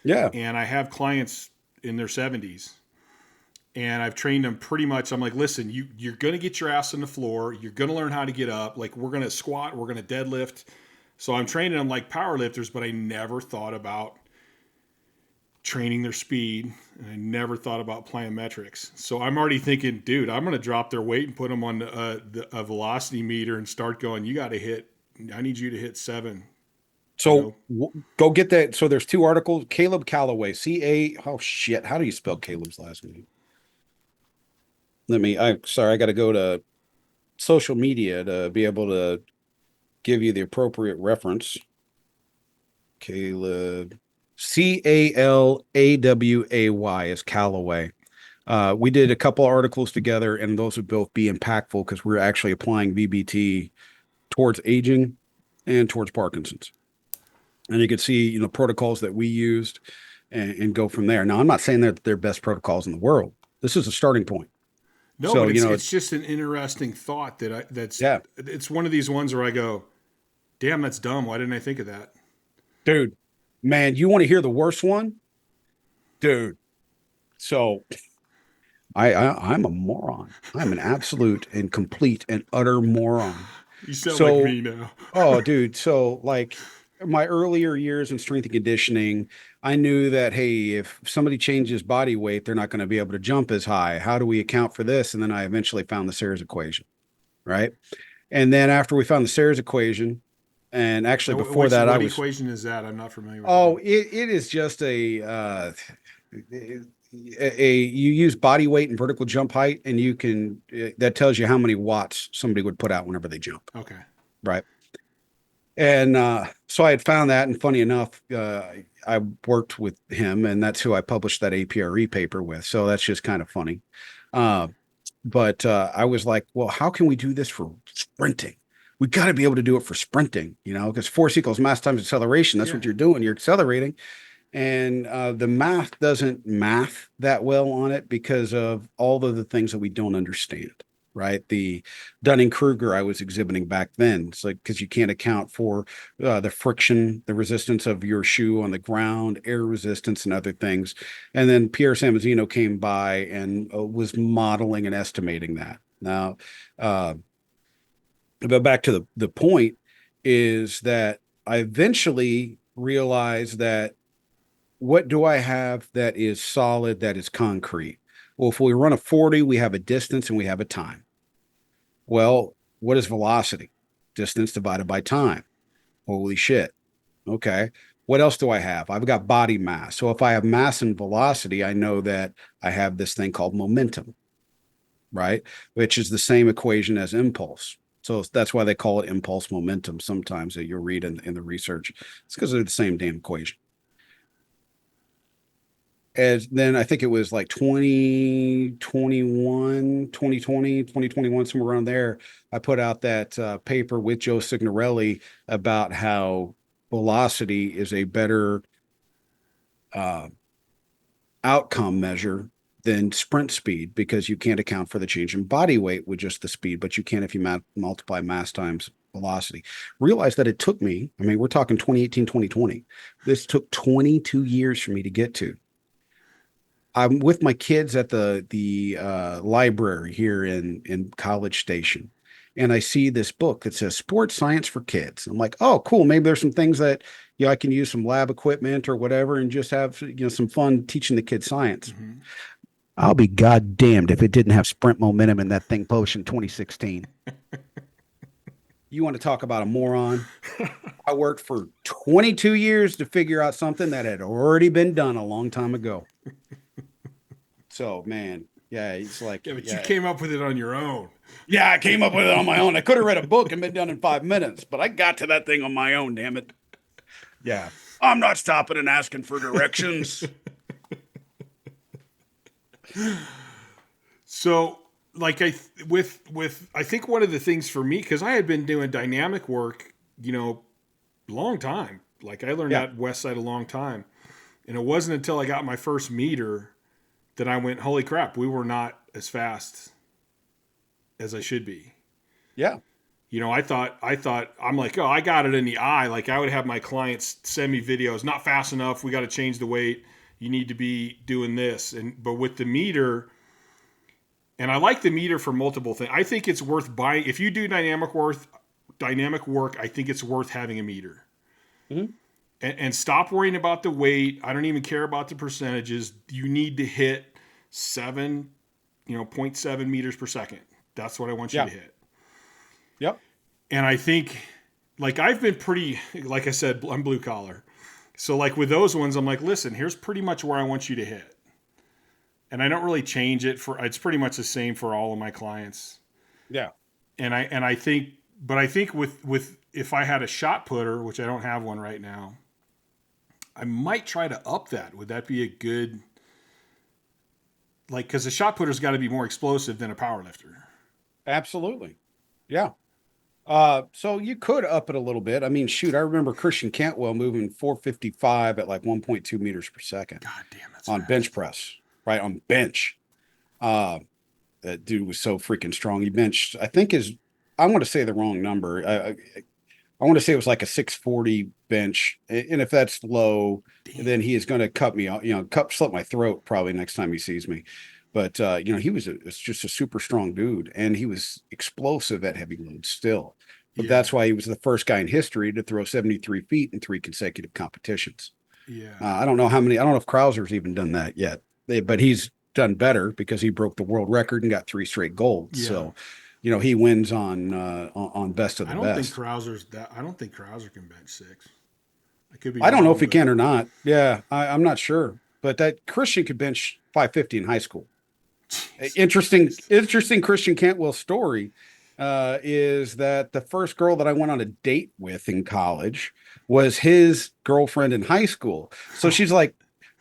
Yeah. and I have clients in their 70s. And I've trained them pretty much. I'm like, listen, you're going to get your ass on the floor. You're going to learn how to get up. Like, we're going to squat. We're going to deadlift. So I'm training them like power lifters, but I never thought about training their speed. And I never thought about plyometrics. So I'm already thinking, dude, I'm going to drop their weight and put them on a velocity meter and start going, I need you to hit 7. So go get that. So there's 2 articles. Caleb Calloway, oh shit. How do you spell Caleb's last name? I'm sorry. I got to go to social media to be able to give you the appropriate reference. Caleb, Callaway is Callaway. We did a couple articles together, and those would both be impactful because we're actually applying VBT towards aging and towards Parkinson's. And you can see, protocols that we used and go from there. Now, I'm not saying that they're best protocols in the world. This is a starting point. No, So, but it's just an interesting thought yeah, it's one of these ones where I go, damn, that's dumb. Why didn't I think of that? dude, man, you want to hear the worst one? Dude. So I'm a moron. I'm an absolute and complete and utter moron. You sound like So, me now. oh, dude. So, like my earlier years in strength and conditioning, I knew that, hey, if somebody changes body weight, they're not going to be able to jump as high. How do we account for this? And then I eventually found the Sayers equation, right? And then after we found the Sayers equation, and actually Now, before that, I what was, equation is that? I'm not familiar with oh, that. it is just you use body weight and vertical jump height, and you can that tells you how many watts somebody would put out whenever they jump, Okay. right? And so I had found that, and funny enough, I worked with him, and that's who I published that APRE paper with. So that's just kind of funny. Uh, but I was like, well, how can we do this for sprinting? We got to be able to do it for sprinting, because force equals mass times acceleration. That's Yeah. what you're doing. You're accelerating. And the math doesn't math that well on it because of all of the things that we don't understand, right? The Dunning-Kruger I was exhibiting back then. It's like, because you can't account for the friction, the resistance of your shoe on the ground, air resistance, and other things. And then Pierre Samazino came by and was modeling and estimating that. Now, uh, but back to the point is that I eventually realized that what do I have that is solid, that is concrete? Well, if we run a 40, we have a distance and we have a time. Well, what is velocity? Distance divided by time. Holy shit. Okay. What else do I have? I've got body mass. So if I have mass and velocity, I know that I have this thing called momentum, right? Which is the same equation as impulse. So that's why they call it impulse momentum sometimes that you'll read in the research. It's because they're the same damn equation. As then I think it was like 2021, 2020, 2021, somewhere around there. I put out that paper with Joe Signorelli about how velocity is a better uh, outcome measure than sprint speed because you can't account for the change in body weight with just the speed, but you can if you multiply mass times velocity. Realize that it took me, I mean, we're talking 2018, 2020. This took 22 years for me to get to. I'm with my kids at the library here in College Station, and I see this book that says Sports Science for Kids. I'm like, oh, cool. Maybe there's some things that I can use some lab equipment or whatever, and just have some fun teaching the kids science. Mm-hmm. I'll be goddamned if it didn't have sprint momentum in that thing published in 2016. You want to talk about a moron? I worked for 22 years to figure out something that had already been done a long time ago. So, man, yeah, it's like, Yeah, but you came up with it on your own. Yeah, I came up with it on my own. I could have read a book and been done in 5 minutes, but I got to that thing on my own, damn it. Yeah. I'm not stopping and asking for directions. So, like I think one of the things for me, because I had been doing dynamic work, long time. Like I learned that West Side a long time, and it wasn't until I got my first meter that I went, holy crap, we were not as fast as I should be. Yeah. I thought I'm like, oh, I got it in the eye. Like I would have my clients send me videos, not fast enough. We got to change the weight. You need to be doing this. But with the meter, and I like the meter for multiple things. I think it's worth buying. If you do dynamic work, I think it's worth having a meter. Mm-hmm. And stop worrying about the weight. I don't even care about the percentages. You need to hit 0.7 meters per second. That's what I want you to hit. Yep. And I think, like, I've been pretty, like I said, I'm blue collar. So, like, with those ones, I'm like, listen, here's pretty much where I want you to hit. And I don't really change it it's pretty much the same for all of my clients. Yeah. And I think with if I had a shot putter, which I don't have one right now, I might try to up that. Would that be a good, like, because a shot putter's got to be more explosive than a power lifter. Absolutely. Yeah. So you could up it a little bit. I mean, shoot, I remember Christian Cantwell moving 455 at like 1.2 meters per second. God damn, that's on fast. Bench press, right? On bench. That dude was so freaking strong. He benched, I want to say the wrong number. I want to say it was like a 640 bench. And if that's low, then he is going to cut me out, slit my throat probably next time he sees me. But, he was just a super strong dude, and he was explosive at heavy loads still. But that's why he was the first guy in history to throw 73 feet in 3 consecutive competitions. Yeah. I don't know if Krauser's even done that yet, but he's done better because he broke the world record and got 3 straight golds. Yeah. So, he wins on best of the best. I don't think Krauser can bench 6. I could be. I don't know if he can or not. Yeah, I'm not sure. But that Christian could bench 550 in high school. Interesting Christian Cantwell story is that the first girl that I went on a date with in college was his girlfriend in high school. So she's like,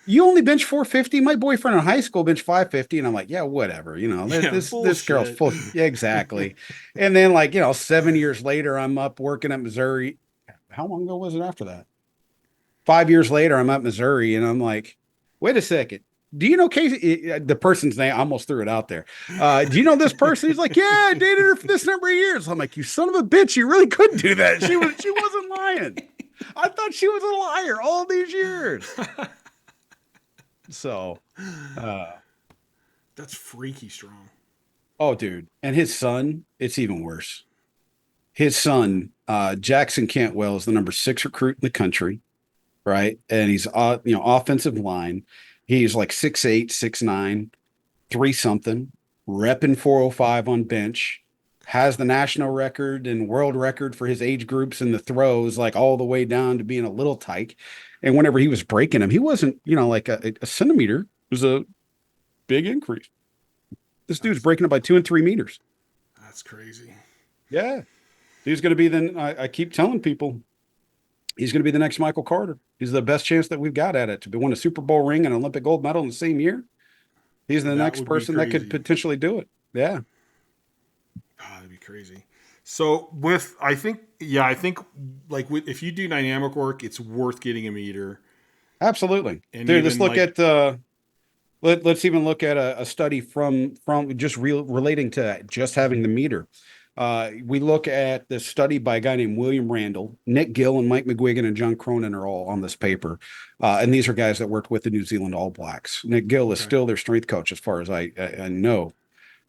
you only bench 450? My boyfriend in high school benched 550. And I'm like, yeah, whatever. This girl's full. Yeah, exactly. And then 7 years later, I'm up working at Missouri. How long ago was it after that? 5 years later, I'm at Missouri and I'm like, wait a second. Do you know Casey? The person's name, I almost threw it out there. Do you know this person? He's like, yeah, I dated her for this number of years. I'm like, you son of a bitch, you really could do that. She wasn't lying. I thought she was a liar all these years. So, that's freaky strong. Oh, dude. And his son, it's even worse. His son, Jackson Cantwell, is the number 6 recruit in the country, right? And he's, offensive line. He's like 6'8", 6'9", 3-something, repping 405 on bench, has the national record and world record for his age groups and the throws, like all the way down to being a little tyke. And whenever he was breaking him, he wasn't, like a centimeter. It was a big increase. This dude's breaking it by 2 and 3 meters. That's crazy. Yeah. He's going to be I keep telling people, He's going to be the next Michael Carter. He's the best chance that we've got at it to win a Super Bowl ring and an Olympic gold medal in the same year. He's the That next would be person that could crazy. potentially do it. Yeah, God, that'd be crazy. So with, I think, yeah, I think like if you do dynamic work, it's worth getting a meter. absolutely. And Dude, let's even look like, at let's even look at a study from just relating to just having the meter. We look at this study by a guy named William Randall, Nick Gill, and Mike McGuigan and John Cronin are all on this paper. And these are guys that worked with the New Zealand All Blacks. Nick Gill is okay, still their strength coach, as far as I know.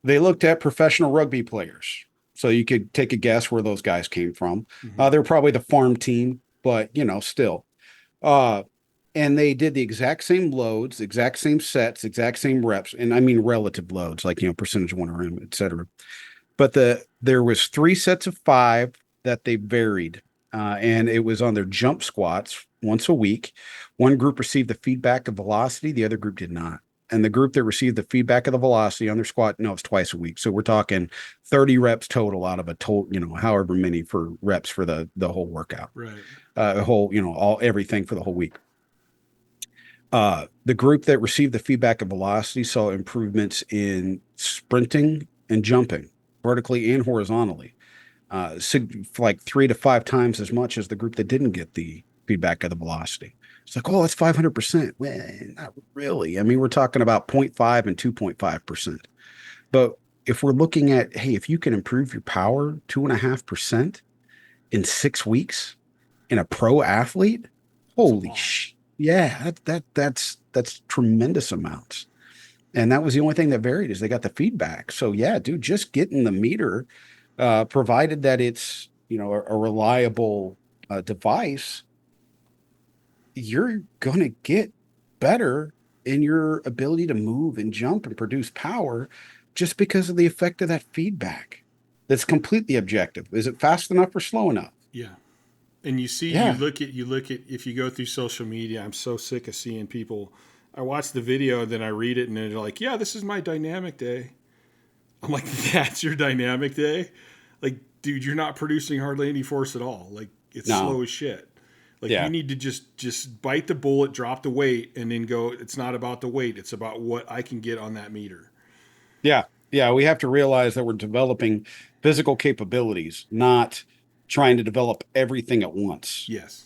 They looked at professional rugby players. So you could take a guess where those guys came from. hmm, They're probably the farm team, but still. Uh, and they did the exact same loads, exact same sets, exact same reps, and I mean relative loads, like percentage of one RM, et cetera. But there was 3 sets of 5 that they varied, and it was on their jump squats once a week. One group received the feedback of velocity, the other group did not. And the group that received the feedback of the velocity on their squat, no, it's twice a week. So we're talking 30 reps total out of a total, however many for reps for the whole workout, right. whole, all everything for the whole week. The group that received the feedback of velocity saw improvements in sprinting and jumping, vertically and horizontally, like 3 to 5 times as much as the group that didn't get the feedback of the velocity. It's like, oh, it's 500%. Well, not really. I mean, we're talking about 0.5 and 2.5%. But if we're looking at, hey, if you can improve your power 2.5% in 6 weeks in a pro athlete, That's a holy lot. yeah, that's tremendous amounts. And that was the only thing that varied is they got the feedback. So yeah, dude, just getting the meter, provided that it's a reliable device, you're gonna get better in your ability to move and jump and produce power just because of the effect of that feedback. That's completely objective. Is it fast enough or slow enough? Yeah. And you see, Yeah. you look at, if you go through social media, I'm so sick of seeing people. I watch the video, then I read it, and then they're like, yeah, this is my dynamic day. I'm like, that's your dynamic day? Like, dude, you're not producing hardly any force at all. Like, it's No. slow as shit. Like, you Yeah. need to just bite the bullet, drop the weight, and then go, it's not about the weight. It's about what I can get on that meter. Yeah. Yeah. We have to realize that we're developing physical capabilities, not trying to develop everything at once. Yes.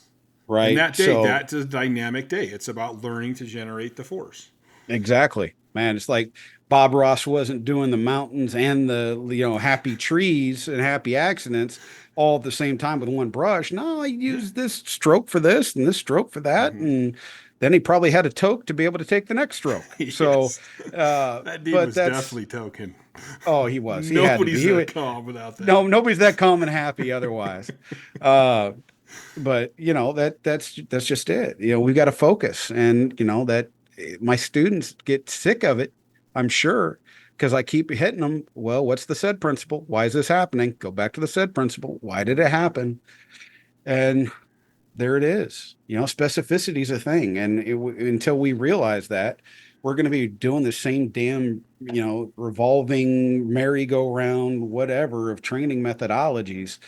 And Right. that day, So, that's a dynamic day. It's about learning to generate the force. exactly, man. It's like Bob Ross wasn't doing the mountains and the, happy trees and happy accidents all at the same time with one brush. No, he Yeah. used this stroke for this and this stroke for that. Mm-hmm. And then he probably had a toke to be able to take the next stroke. So, Yes. That dude but was that's, definitely token. oh, he had to be. Nobody's that calm without that. No, nobody's that calm and happy otherwise. Uh, but that's just it. We've got to focus, and that my students get sick of it, I'm sure, because I keep hitting them. Well, what's the said principle? Why is this happening? Go back to the said principle. Why did it happen? And there it is. Specificity is a thing, and until we realize that, we're going to be doing the same damn revolving merry-go-round whatever of training methodologies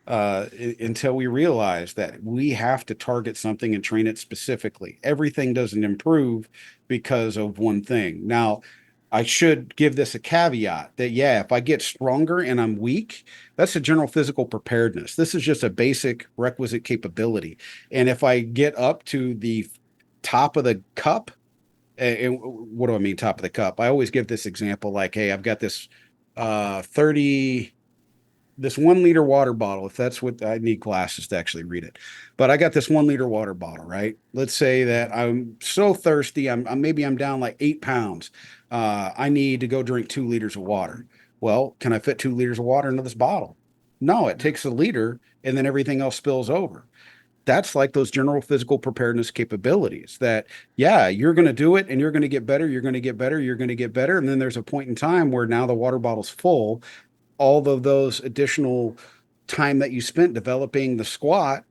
until we realize that we have to target something and train it specifically. Everything doesn't improve because of one thing. Now, I should give this a caveat that, yeah, if I get stronger and I'm weak, that's a general physical preparedness. This is just a basic requisite capability. And if I get up to the top of the cup, and what do I mean, top of the cup? I always give this example like, hey, I've got this 30 this 1 liter water bottle, if that's what I need glasses to actually read it. But I got this 1 liter water bottle, right? Let's say that I'm so thirsty, maybe I'm down like 8 pounds. I need to go drink 2 liters of water. Well, can I fit 2 liters of water into this bottle? No, it No. takes a liter and then everything else spills over. That's like those general physical preparedness capabilities that, yeah, you're going to do it and you're going to get better. You're going to get better. You're going to get better. And then there's a point in time where now the water bottle's full, all of those additional time that you spent developing the squat,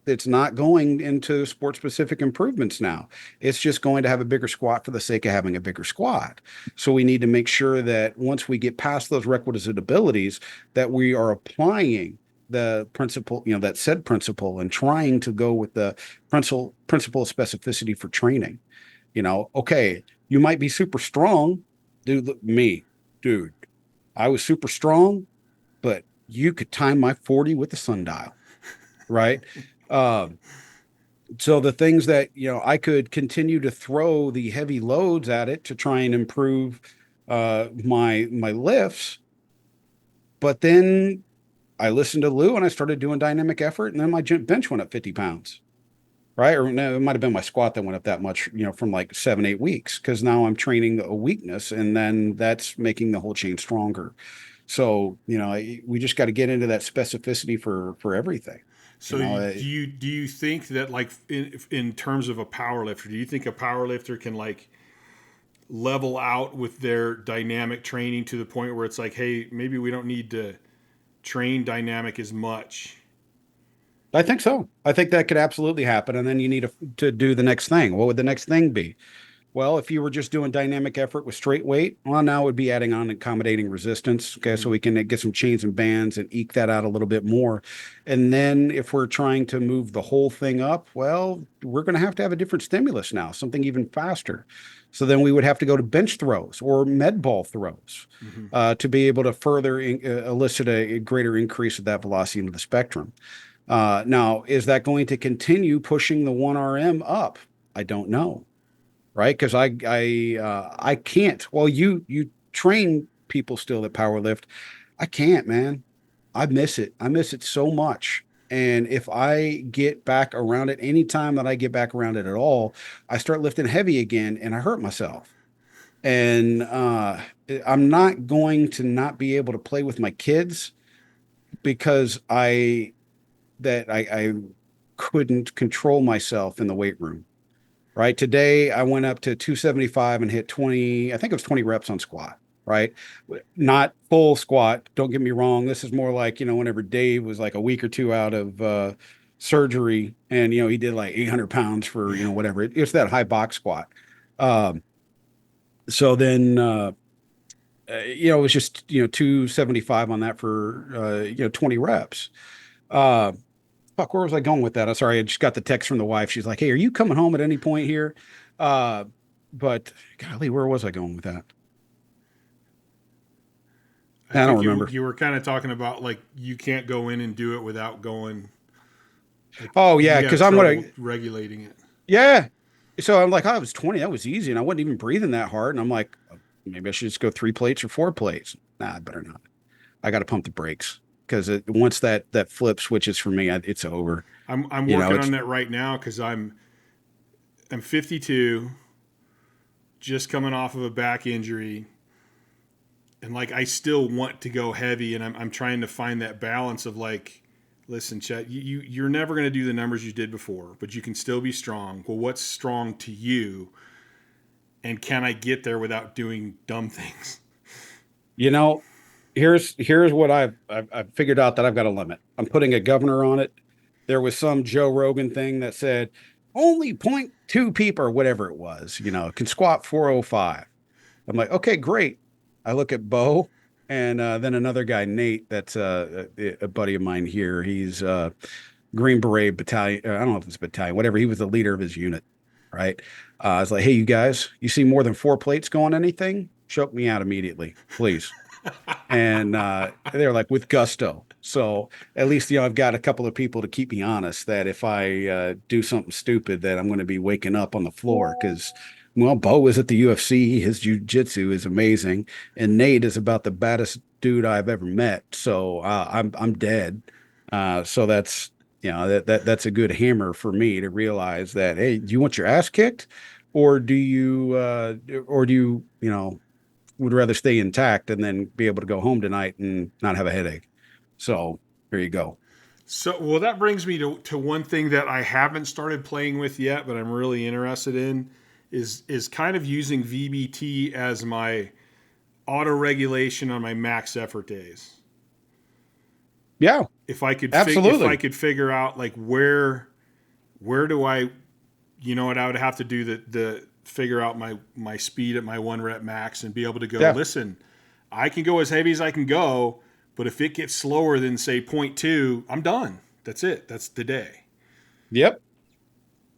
it's not going into sport specific improvements now. It's just going to have a bigger squat for the sake of having a bigger squat. So we need to make sure that once we get past those requisite abilities, that we are applying the principle, that said principle, and trying to go with the principle of specificity for training. Okay, you might be super strong, dude. I was super strong, but you could time my 40 with the sundial, right? Um, so the things that I could continue to throw the heavy loads at it to try and improve my lifts, but then I listened to Lou and I started doing dynamic effort, and then my bench went up 50 pounds, right? Or no, it might have been my squat that went up that much, from like 7, 8 weeks, because now I'm training a weakness, and then that's making the whole chain stronger. So, we just got to get into that specificity for everything. So do you think that, like, in terms of a power lifter, do you think a power lifter can like level out with their dynamic training to the point where it's like, hey, maybe we don't need to train dynamic as much? I think so. I think that could absolutely happen. And then you need to do the next thing. What would the next thing be? Well, if you were just doing dynamic effort with straight weight, well, now it would be adding on accommodating resistance. Okay. So we can get some chains and bands and eke that out a little bit more. And then if we're trying to move the whole thing up, well, we're going to have a different stimulus now, something even faster. So then we would have to go to bench throws or med ball throws to be able to further elicit a greater increase of that velocity into the spectrum. Now, is that going to continue pushing the 1RM up? I don't know. Right? Because I can't. Well, you train people still that power lift. I can't, man. I miss it. I miss it so much. And if I get back around it, anytime that I get back around it at all, I start lifting heavy again and I hurt myself. And I'm not going to not be able to play with my kids because I couldn't control myself in the weight room. Right. Today, I went up to 275 and hit 20, I think it was 20 reps on squat. Right. Not full squat. Don't get me wrong. This is more like, whenever Dave was like a week or two out of surgery and, he did like 800 pounds for, whatever. It's that high box squat. So then, it was just, 275 on that for, 20 reps. Fuck, where was I going with that? I'm sorry. I just got the text from the wife. She's like, hey, are you coming home at any point here? But golly, where was I going with that? I don't remember. You were kind of talking about like you can't go in and do it without going. Like, oh yeah, because I'm gonna regulating it. Yeah. So I'm like, I was 20. That was easy, and I wasn't even breathing that hard. And I'm like, maybe I should just go 3 plates or 4 plates. Nah, I better not. I got to pump the brakes. Because once that flip switches for me, it's over. I'm working on that right now because I'm 52, just coming off of a back injury, and like I still want to go heavy, and I'm trying to find that balance of like, listen, Chet, you're never going to do the numbers you did before, but you can still be strong. Well, what's strong to you, and can I get there without doing dumb things? Here's what I've figured out that I've got a limit. I'm putting a governor on it. There was some Joe Rogan thing that said only 0.2 people or whatever it was, can squat 405. I'm like, okay, great. I look at Bo and then another guy, Nate, that's a buddy of mine here. He's Green Beret battalion. I don't know if it's battalion, whatever. He was the leader of his unit, right? I was like, hey, you guys, you see more than 4 plates going anything? Choke me out immediately, please. And they're like, with gusto. So at least, I've got a couple of people to keep me honest that if I do something stupid, that I'm going to be waking up on the floor. Because, well, Bo is at the UFC. His jiu-jitsu is amazing. And Nate is about the baddest dude I've ever met. So I'm dead. So that's, that's a good hammer for me to realize that, hey, do you want your ass kicked? Or do you, would rather stay intact and then be able to go home tonight and not have a headache. So here you go. So, well, that brings me to one thing that I haven't started playing with yet, but I'm really interested in is kind of using VBT as my auto regulation on my max effort days. Yeah. If I could absolutely. If I could figure out like where do I, what I would have to do the figure out my speed at my 1 rep max and be able to go, listen, I can go as heavy as I can go, But if it gets slower than say 0.2, I'm done. That's it. That's the day. Yep.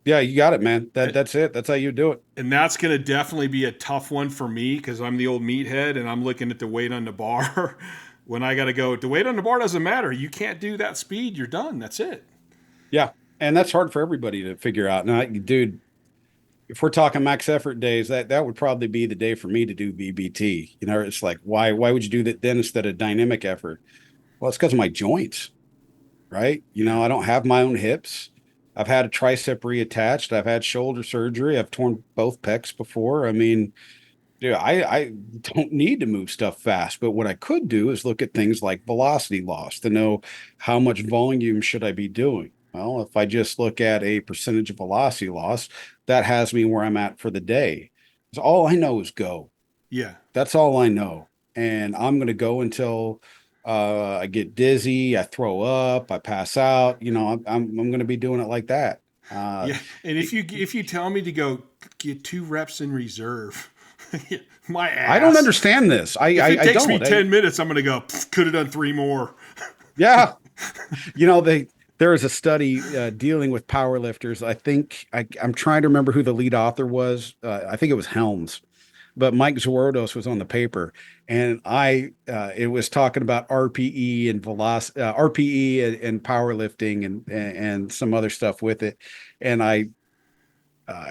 Yeah, you got it, man. And, That's it. That's how you do it. and that's going to definitely be a tough one for me because I'm the old meathead and I'm looking at the weight on the bar. When I got to go, the weight on the bar doesn't matter. You can't do that speed. You're done. That's it. Yeah. And that's hard for everybody to figure out. Now, dude, if we're talking max effort days, that would probably be the day for me to do BBT. You know, it's like, why would you do that then instead of dynamic effort? Well, it's because of my joints, right? You know, I don't have my own hips. I've had a tricep reattached. I've had shoulder surgery. I've torn both pecs before. I mean, dude, I don't need to move stuff fast, but what I could do is look at things like velocity loss to know how much volume should I be doing. Well, if I just look at a percentage of velocity loss, that has me where I'm at for the day. So all I know is go. Yeah. That's all I know. And I'm going to go until I get dizzy, I throw up, I pass out. You know, I'm going to be doing it like that. Yeah. And if you tell me to go get 2 reps in reserve, my ass. I don't understand this. If it takes don't. me 10 minutes, I'm going to go, could have done 3 more. Yeah. You know, there is a study dealing with power lifters. I think I'm trying to remember who the lead author was. I think it was Helms, but Mike Zwardos was on the paper, and it was talking about RPE and velocity, RPE and powerlifting and some other stuff with it. And I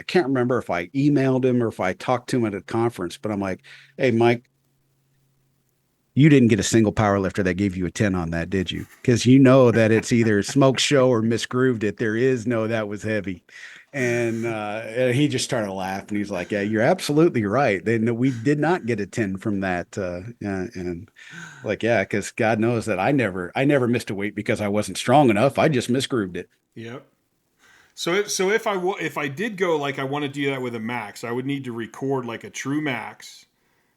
can't remember if I emailed him or if I talked to him at a conference, but I'm like, hey, Mike, you didn't get a single power lifter that gave you a 10 on that, did you? Because you know that it's either smoke show or misgrooved it. There is no, that was heavy. And he just started laughing. He's like, yeah, you're absolutely right. We did not get a 10 from that. And like, yeah, because God knows that I never missed a weight because I wasn't strong enough. I just misgrooved it. Yep. So if I did go like I want to do that with a max, I would need to record like a true max.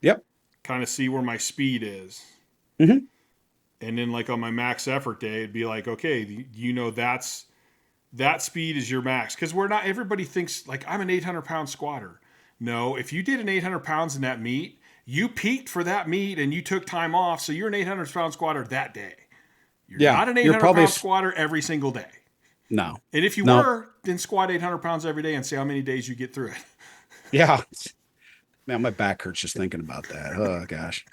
Yep. Kind of see where my speed is. Mm-hmm. And then like on my max effort day, it'd be like, okay, you know, that speed is your max. Cause everybody thinks like I'm an 800 pound squatter. No, if you did an 800 pounds in that meet, you peaked for that meet and you took time off. So you're an 800 pound squatter that day. You're not an 800 pound squatter every single day. No. And if you were, then squat 800 pounds every day and see how many days you get through it. Yeah. Man, my back hurts just thinking about that. Oh gosh.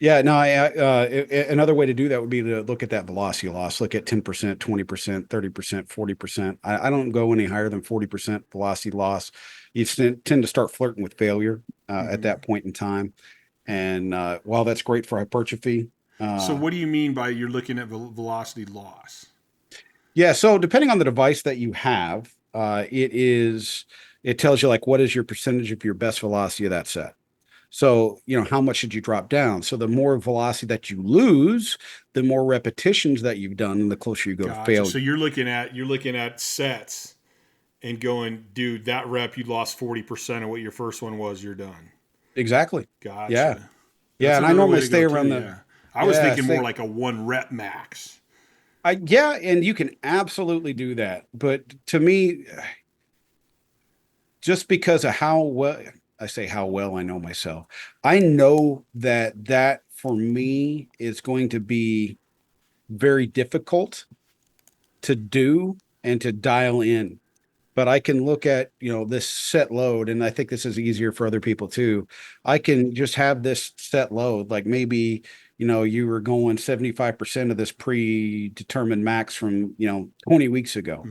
Yeah, no, another way to do that would be to look at that velocity loss. Look at 10%, 20%, 30%, 40%. I don't go any higher than 40% velocity loss. You tend to start flirting with failure at that point in time. And while that's great for hypertrophy. So what do you mean by you're looking at velocity loss? Yeah, so depending on the device that you have, it tells you like what is your percentage of your best velocity of that set. So, you know, how much should you drop down? So the more velocity that you lose, the more repetitions that you've done, and the closer you go to failure. So you're looking at sets and going, dude, that rep you lost 40% of what your first one was, you're done. Exactly. Gotcha. Yeah. That's yeah, and I normally stay around I was thinking more like a 1 rep max. And you can absolutely do that. But to me, just because of how well I know myself, I know that for me is going to be very difficult to do and to dial in. But I can look at, you know, this set load, and I think this is easier for other people too. I can just have this set load, like maybe, you know, you were going 75% of this predetermined max from, you know, 20 weeks ago,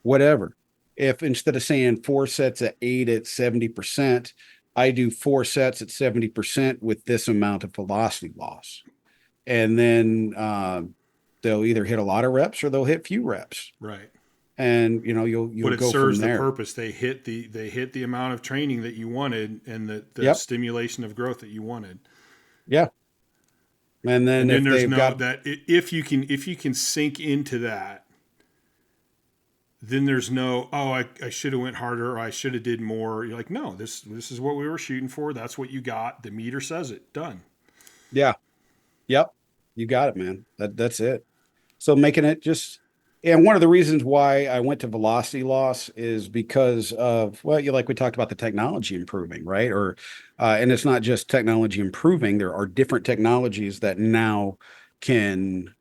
whatever. If instead of saying 4 sets at 8 at 70%, I do 4 sets at 70% with this amount of velocity loss. And then they'll either hit a lot of reps or they'll hit few reps. Right. And you know, you'll but it go serves from there. the purpose. They hit the amount of training that you wanted and the stimulation of growth that you wanted. Yeah. And then if you can sink into that, then there's no, I should have went harder or I should have did more. You're like, no, this is what we were shooting for. That's what you got. The meter says it. Done. Yeah. Yep. You got it, man. That's it. So making it just, and one of the reasons why I went to velocity loss is because of, well, like we talked about the technology improving, right? Or, and it's not just technology improving. There are different technologies that now can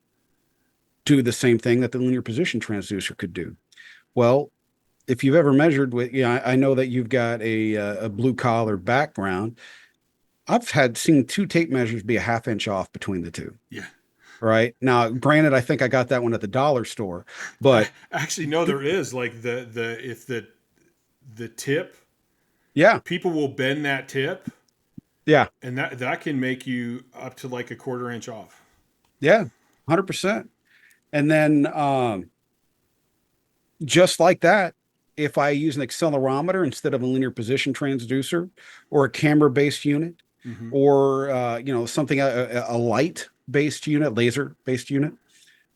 do the same thing that the linear position transducer could do. Well, if you've ever measured with, I know that you've got a blue collar background. I've seen two tape measures be a half inch off between the two. Yeah. Right now, granted, I think I got that one at the dollar store, I but actually no, there is like if the tip, yeah, people will bend that tip, yeah, and that can make you up to like a quarter inch off. yeah, 100%. And then just like that, if I use an accelerometer instead of a linear position transducer or a camera based unit, Mm-hmm. or something, a light based unit, laser based unit,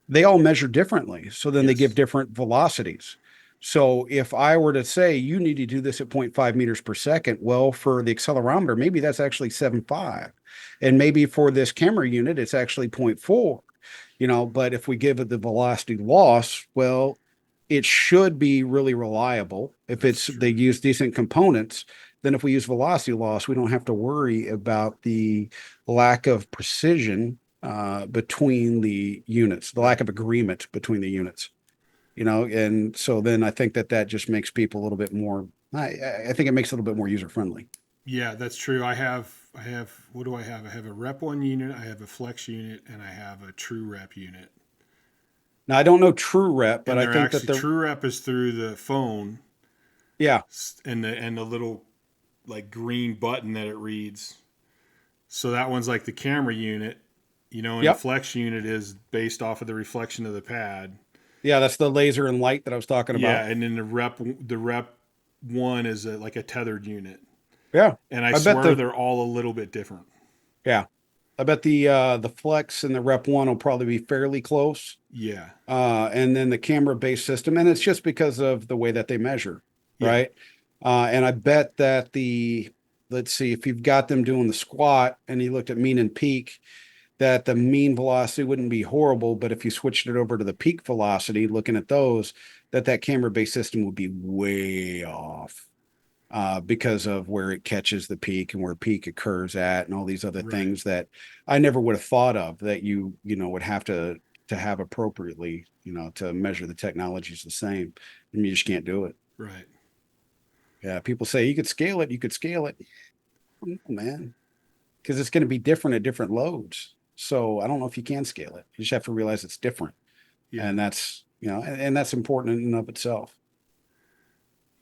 they all measure differently. So then they give Yes. different velocities. So if I were to say you need to do this at 0.5 meters per second, well, for the accelerometer, maybe that's actually 7.5. And maybe for this camera unit, it's actually 0.4. But if we give it the velocity loss, well, it should be really reliable. If they use decent components, then if we use velocity loss, we don't have to worry about the lack of precision between the units, the lack of agreement between the units. And so then I think that just makes people a little bit more. I think it makes it a little bit more user friendly. Yeah, that's true. I have what do I have? I have a Rep 1 unit, I have a Flex unit, and I have a True Rep unit. Now I don't know True Rep, but And I they're think that actually True Rep is through the phone, yeah, and the little like green button that it reads. So that one's like the camera unit, and the yep, Flex unit is based off of the reflection of the pad. yeah, that's the laser and light that I was talking Yeah, about. and then the Rep 1 is like a tethered unit. Yeah, And I I bet swear they're all a little bit different. yeah, I bet the Flex and the Rep 1 will probably be fairly close. Yeah. And then the camera based system, and it's just because of the way that they measure, Yeah. right? And I bet that let's see, if you've got them doing the squat and you looked at mean and peak, that the mean velocity wouldn't be horrible, but if you switched it over to the peak velocity, looking at those, that camera based system would be way off. Because of where it catches the peak and where peak occurs at, and all these other Right. things that I never would have thought of that you would have to have appropriately, to measure the technologies the same, and you just can't do it. Right. Yeah, people say you could scale it, No, man, because it's going to be different at different loads. So I don't know if you can scale it. You just have to realize it's different, Yeah. and that's and that's important in and of itself.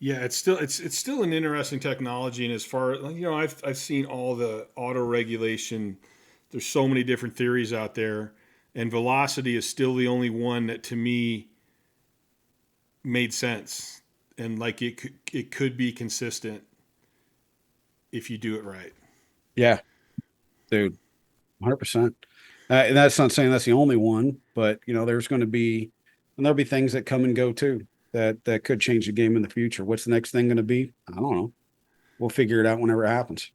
Yeah, it's still an interesting technology, and as far I've seen all the auto regulation. There's so many different theories out there, and velocity is still the only one that to me made sense, and like it could be consistent if you do it right. Yeah, dude, 100%. And that's not saying that's the only one, but there'll be things that come and go too that could change the game in the future. What's the next thing going to be? I don't know. We'll figure it out whenever it happens.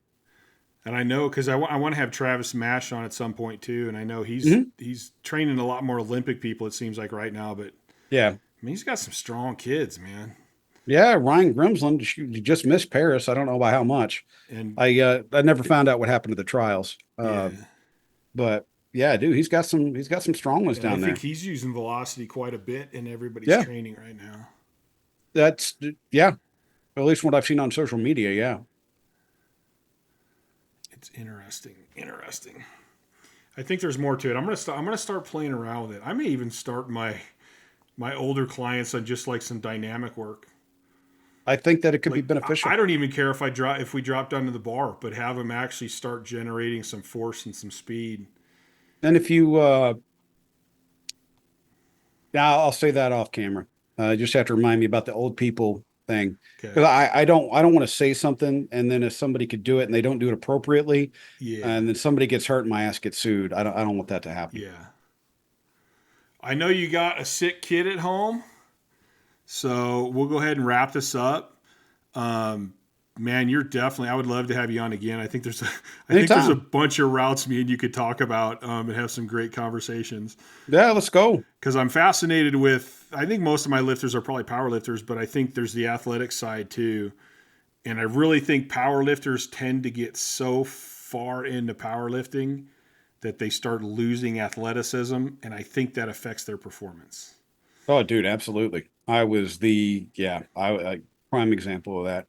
And I know because I want to have Travis Mash on at some point too, and I know Mhm. he's training a lot more Olympic people. It seems like right now, but Yeah, I mean he's got some strong kids, man. yeah. Ryan Grimsland just missed Paris. I don't know by how much. And I never found out what happened to the trials. yeah, But yeah, dude, he's got some strong ones and I down think there. he's using velocity quite a bit in everybody's Yeah, training right now. that's yeah. At least what I've seen on social media. Yeah. It's interesting. Interesting. I think there's more to it. I'm gonna start playing around with it. I may even start my older clients on just like some dynamic work. I think that it could be Like beneficial. I don't even care if we drop down to the bar, but have them actually start generating some force and some speed. And if you now I'll say that off camera. Just have to remind me about the old people thing, Okay. because I don't want to say something and then if somebody could do it and they don't do it appropriately, Yeah. and then somebody gets hurt and my ass gets sued. I don't want that to happen. Yeah. I know you got a sick kid at home, so we'll go ahead and wrap this up. Man, you're definitely. I would love to have you on again. I think there's a Anytime. bunch of routes me and you could talk about and have some great conversations. Yeah, let's go. Because I'm fascinated with. I think most of my lifters are probably power lifters, but I think there's the athletic side too. And I really think power lifters tend to get so far into powerlifting that they start losing athleticism, and I think that affects their performance. Oh, dude, absolutely. I was I prime example of that.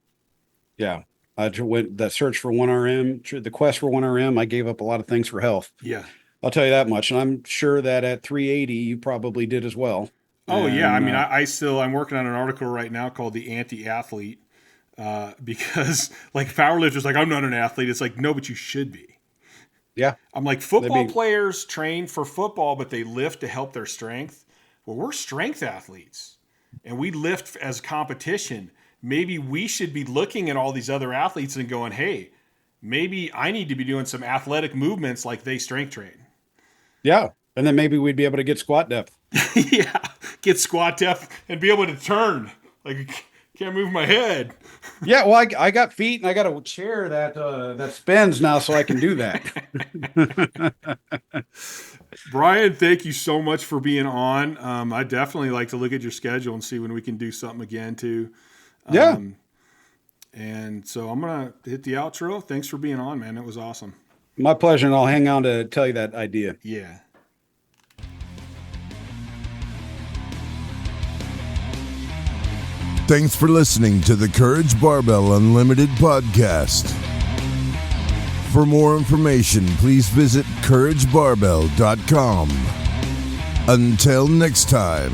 Yeah. I went the search for 1RM, the quest for 1RM. I gave up a lot of things for health. Yeah. I'll tell you that much. And I'm sure that at 380, you probably did as well. Oh, and, yeah. I mean, I'm working on an article right now called The Anti-Athlete, because like powerlifters, like, I'm not an athlete. It's like, no, but you should be. Yeah. I'm like, football players train for football, but they lift to help their strength. Well, we're strength athletes and we lift as competition. Maybe we should be looking at all these other athletes and going, hey, maybe I need to be doing some athletic movements like they strength train. Yeah. And then maybe we'd be able to get squat depth. Yeah. Get squat depth and be able to turn. Like, I can't move my head. Yeah. Well, I got feet and I got a chair that spins now, so I can do that. Bryan, thank you so much for being on. I definitely like to look at your schedule and see when we can do something again too. Yeah. And so I'm going to hit the outro. Thanks for being on, man. It was awesome. My pleasure. And I'll hang on to tell you that idea. Yeah. Thanks for listening to the Courage Barbell Unlimited podcast. For more information, please visit CourageBarbell.com. Until next time.